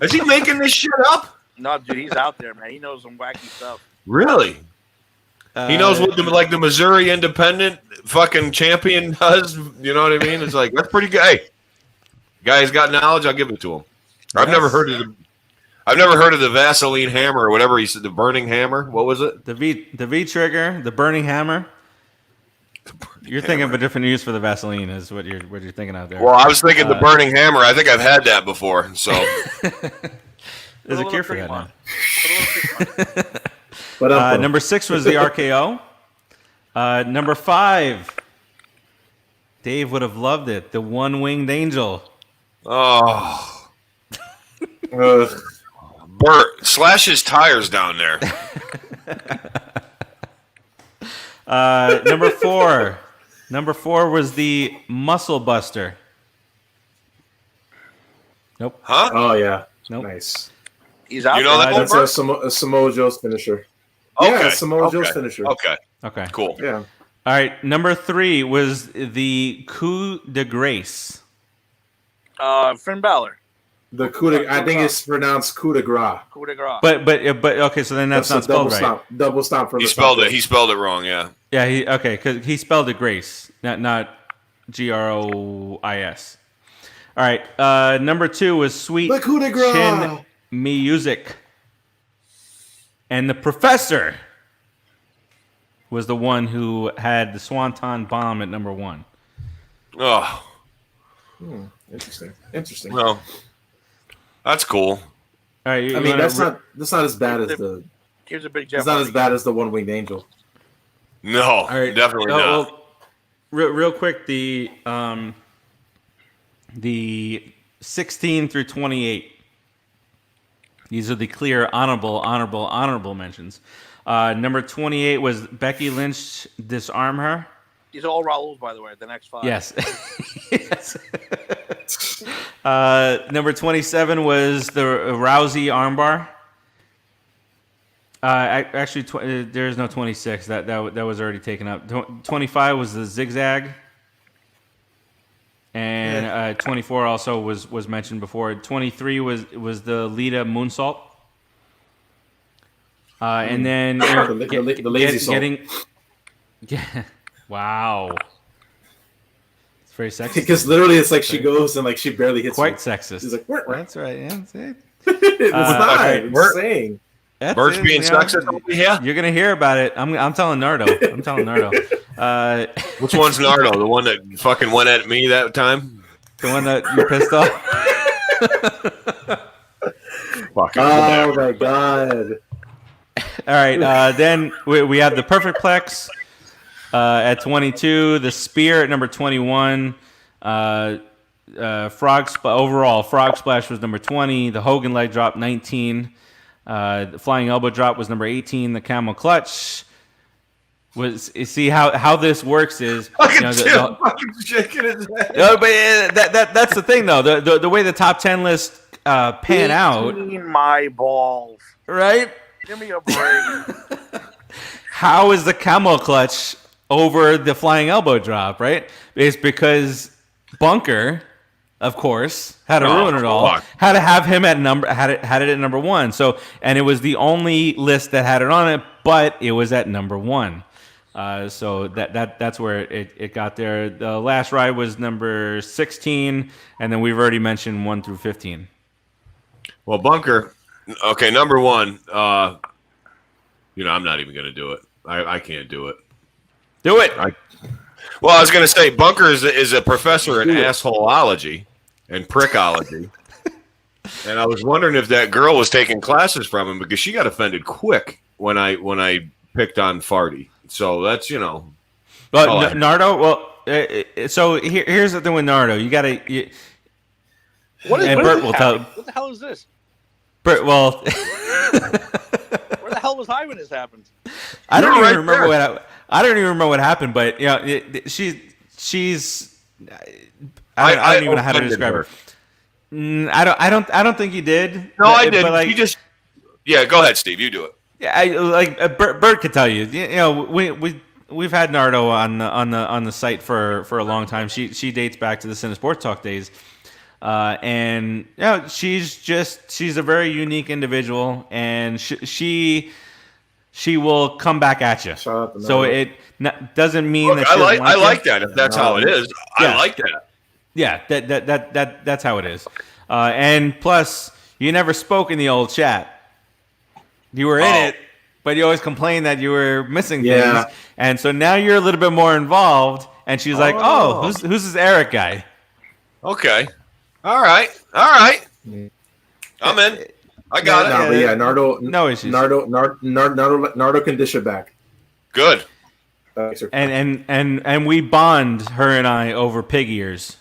Is he making this shit up? No, dude, he's out there, man. He knows some wacky stuff. Really? He knows what the Missouri Independent fucking champion does. You know what I mean? It's like, that's pretty good. Hey, guy's got knowledge. I'll give it to him. I've never heard of the Vaseline hammer or whatever he said. The burning hammer. What was it? The V Trigger, the Burning Hammer. You're thinking of a different use for the Vaseline, is what you're thinking out there. Well, I was thinking the burning hammer. I think I've had that before. So there's a cure for that now. But number 6 was the RKO. Number 5, Dave would have loved it. The One-Winged Angel. Oh, Bert, slash his tires down there. Number 4. Number 4 was the Muscle Buster. Nope. Huh? Oh yeah. Nope. Nice. He's out You know there. that That's one, a Samoa Joe's finisher. Okay. Yeah, Samoa Joe's finisher. Okay. Okay. Cool. Yeah. All right. Number 3 was the Coup de Grace. Finn Balor. The coup de, I think it's pronounced coup de grace. Coup de grace. But okay, so then that's not a spelled double right. stop. Double stop from He the spelled top. it. He spelled it wrong. Yeah. Yeah, because he spelled it Grace, not Grois. All right. Number 2 was Sweet The coup de grace. Chin Music. And the Professor was the one who had the Swanton Bomb at number 1. Oh. Interesting. Well, that's cool. All right. I mean, that's not as bad as the. Here's a big Jeff. It's not as Hardy. bad as the One-Winged Angel. No, All right. definitely not. Well, real quick, the 16 through 28. These are the clear honorable mentions. Number 28 was Becky Lynch, Disarm Her. These are all Raul's, by the way. The next 5. Yes. Yes. Number 27 was the Rousey Armbar. Actually, there's no 26. That was already taken up. 25 was the Zigzag. And 24 also was mentioned before. 23 was the Lita Moonsault. And then the lazy soul. Wow. It's very sexist. Because literally, it's like she goes and like she barely hits. Quite me. sexist. She's like, "Where?" That's right. Yeah, that's it. It's not. I'm Bert- saying. Bert's being sexist over here. You're gonna hear about it. I'm telling Nardo. Which one's Nardo? The one that fucking went at me that time? The one that you pissed off. Fucking Oh my god. All right. Then we have the Perfect Plex at 22. The Spear at number 21. Overall, Frog Splash was number 20. The Hogan Leg Drop 19. The Flying Elbow Drop was number 18. The Camel Clutch was. You see how this works is. fucking shaking his head. No, but that's the thing though. The way the top 10 lists pan out. My balls. Right? Give me a break. How is the Camel Clutch over the Flying Elbow Drop? Right? It's because Bunker, of course, had to ruin it all. Fuck. Had to have him at had it at number 1. So, and it was the only list that had it on it, but it was at number 1. So that's where it got there. The Last Ride was number 16, and then we've already mentioned 1 through 15. Well, Bunker, okay, number 1. I'm not even going to do it. I can't do it. Do it. Well, I was going to say Bunker is a professor in assholeology and prickology. And I was wondering if that girl was taking classes from him because she got offended quick when I picked on Farty. So that's, But Nardo, so here's the thing with Nardo. You got to... Bert will tell... What the hell is this? Bert, well... Where the hell was I when this happened? I don't even remember what happened, but she's... I don't even know how to describe her. I don't think you did. No, I did. Like, yeah, go ahead, Steve. You do it. Yeah, Bert could tell you. We've had Nardo on the site for a long time. She dates back to the Cine Sports Talk days, and she's a very unique individual, and she will come back at you. So it doesn't mean that I like that. If that's how it is, I like that. Yeah, that's how it is. And plus, you never spoke in the old chat. You were in it, but you always complained that you were missing things. And so now you're a little bit more involved. And she's like, who's this Eric guy? Okay. All right. I'm in. I got it. But yeah, Nardo. No issues. Nardo can dish it back. Good. And we bond, her and I, over pig ears.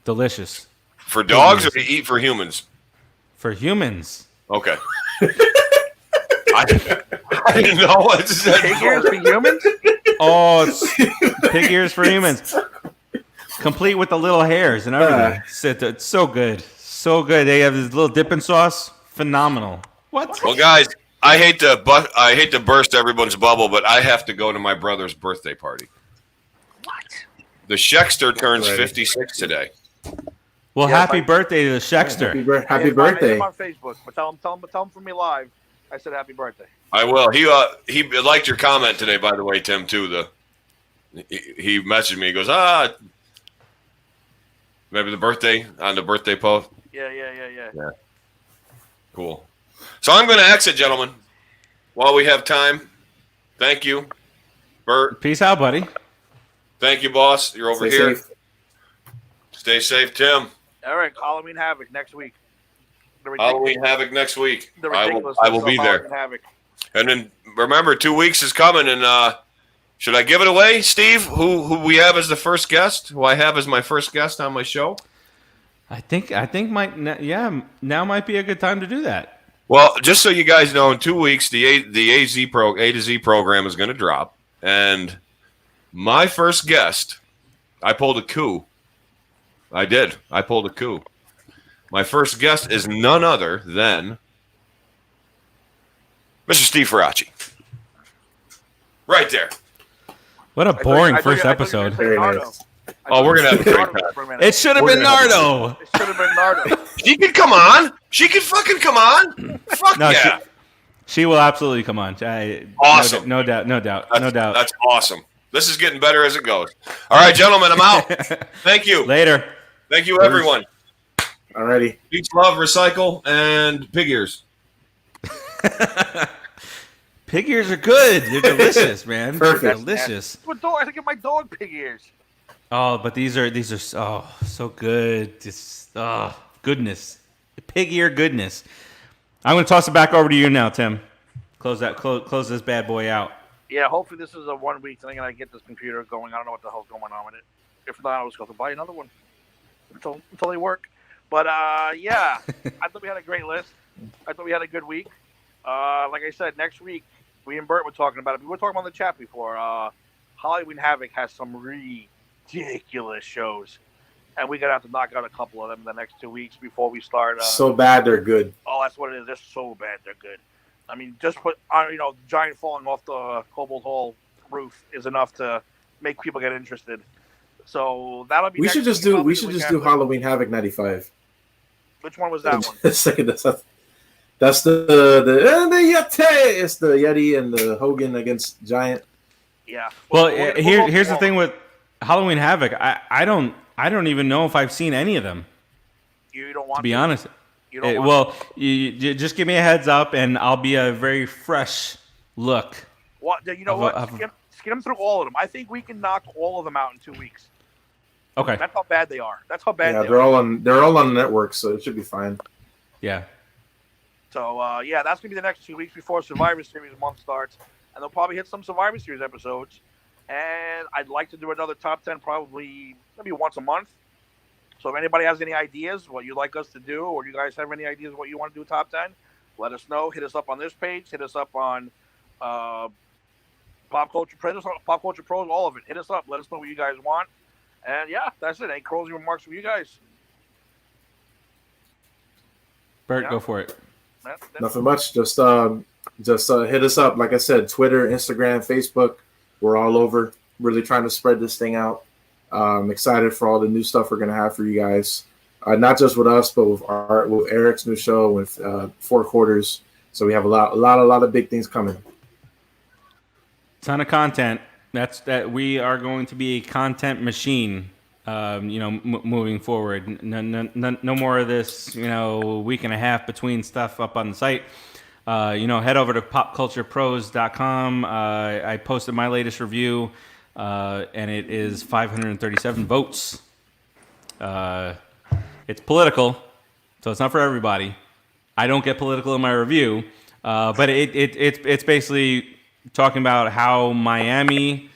Delicious. For dogs or to eat for humans? For humans. Okay. I didn't know what to say. Pig ears for humans? Oh, it's pig ears for humans. Complete with the little hairs and everything. It's so good. So good. They have this little dipping sauce. Phenomenal. What? Well, guys, I hate to burst everyone's bubble, but I have to go to my brother's birthday party. What? The Schexter turns 56 today. Well, happy birthday to the Schexter. Happy birthday. I'm on Facebook, but tell him from me live. I said happy birthday. I will. He liked your comment today, by the way, Tim, too. He messaged me. He goes, maybe the birthday on the birthday post. Yeah. Cool. So I'm going to exit, gentlemen, while we have time. Thank you, Bert. Peace out, buddy. Thank you, boss. You're over here. Safe. Stay safe, Tim. Eric, Halloween Havoc next week. Halloween Havoc next week. The I will be there. Havoc. And then remember, 2 weeks is coming. And should I give it away, Steve? Who we have as the first guest? Who I have as my first guest on my show? I think now might be a good time to do that. Well, just so you guys know, in 2 weeks the A to Z program is going to drop, and my first guest, I pulled a coup. I did. I pulled a coup. My first guest is none other than Mr. Steve Faraci. Right there. What a boring first episode. Very nice. Oh, we're going to have a great time. It should have been Nardo. It should have been Nardo. She could come on. She could fucking come on. Fuck No, yeah. She will absolutely come on. Awesome. No doubt. That's awesome. This is getting better as it goes. All right, gentlemen, I'm out. Thank you. Later. Thank you, everyone. Alrighty. Beach Love, Recycle, and Pig Ears. Pig ears are good. They're delicious, man. Perfect. They're delicious. I have to get my dog pig ears. Oh, but these are so good. Just goodness. Pig ear goodness. I'm going to toss it back over to you now, Tim. Close this bad boy out. Yeah, hopefully this is a 1 week thing and I get this computer going. I don't know what the hell's going on with it. If not, I'll just go to buy another one until they work. But yeah, I thought we had a great list. I thought we had a good week. Like I said, next week, we and Bert were talking about it. We were talking about the chat before. Halloween Havoc has some ridiculous shows. And we're going to have to knock out a couple of them in the next 2 weeks before we start. So bad they're good. Oh, that's what it is. They're so bad they're good. I mean, just put giant falling off the Cobalt Hall roof is enough to make people get interested. So that'll be. We should just do Halloween Havoc 95. Which one was that one? That's the Yeti. It's the Yeti and the Hogan against Giant. Yeah. Well, here's the thing with Halloween Havoc. I don't even know if I've seen any of them. You don't want to be honest. You just give me a heads up, and I'll be a very fresh look. What you know? Skim through all of them. I think we can knock all of them out in 2 weeks. Okay. That's how bad they are. That's how bad. Yeah, they they're are. all on. They're all on the network, so it should be fine. Yeah. So yeah, that's gonna be the next 2 weeks before Survivor Series month starts, and they'll probably hit some Survivor Series episodes. And I'd like to do another top 10 probably maybe once a month. So if anybody has any ideas what you'd like us to do, or you guys have any ideas what you want to do top 10, let us know. Hit us up on this page. Hit us up on Pop Culture Pros, all of it. Hit us up. Let us know what you guys want. And yeah, that's it. Any closing remarks from you guys? Bert, go for it. Nothing much. Just hit us up. Like I said, Twitter, Instagram, Facebook. We're all over. Really trying to spread this thing out. Excited for all the new stuff we're gonna have for you guys. Not just with us, but with Eric's new show, with Four Quarters. So we have a lot of big things coming. Ton of content. That we are going to be a content machine. Moving forward. No more of this. Week and a half between stuff up on the site. Head over to popculturepros.com. I posted my latest review, and it is 537 votes. It's political, so it's not for everybody. I don't get political in my review, but it's basically talking about how Miami,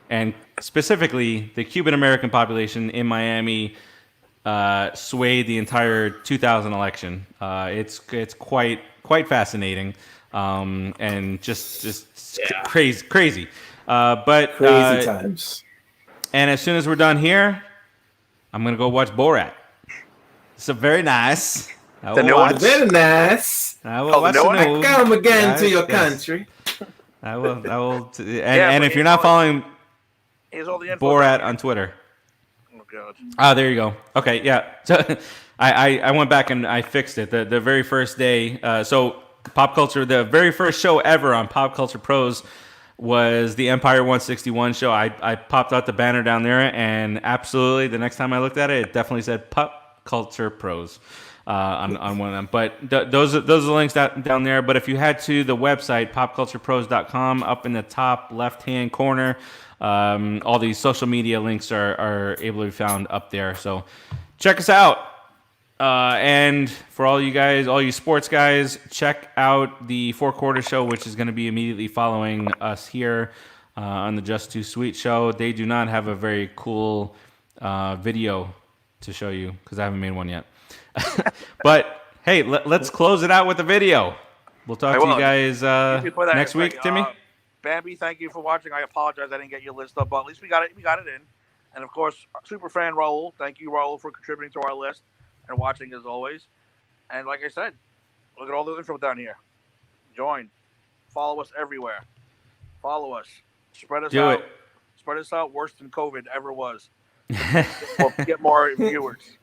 and specifically the Cuban American population in Miami, swayed the entire 2000 election. It's quite fascinating, and just crazy. But crazy times. And as soon as we're done here, I'm gonna go watch Borat. So very nice. Very nice. I will watch the news. I come again to your country. I will. And if you're not following Borat on Twitter. Oh God. Ah, there you go. Okay, yeah. So I went back and I fixed it. The very first day. So Pop Culture, the very first show ever on Pop Culture Pros was the Empire 161 show. I popped out the banner down there, and absolutely, the next time I looked at it, it definitely said Pop Culture Pros on one of them. But those are the links down there. But if you head to the website, popculturepros.com, up in the top left-hand corner, all these social media links are able to be found up there. So check us out. And for all you guys, all you sports guys, check out the Four Quarter Show, which is going to be immediately following us here on the Just Too Sweet show. They do not have a very cool video to show you because I haven't made one yet. But hey, let's close it out with a video. We'll talk to you guys next week, Timmy. Bambi, thank you for watching. I apologize I didn't get your list up, but at least we got it in. And of course, super fan Raul. Thank you, Raul, for contributing to our list and watching as always. And like I said, look at all the info down here. Join. Follow us everywhere. Follow us. Spread us out. Spread us out worse than COVID ever was. We'll get more viewers.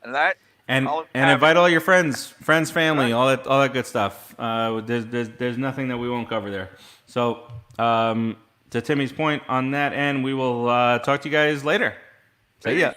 And that And I'll invite all your friends, family, all that good stuff. There's nothing that we won't cover there. So to Timmy's point on that end, we will talk to you guys later. See ya.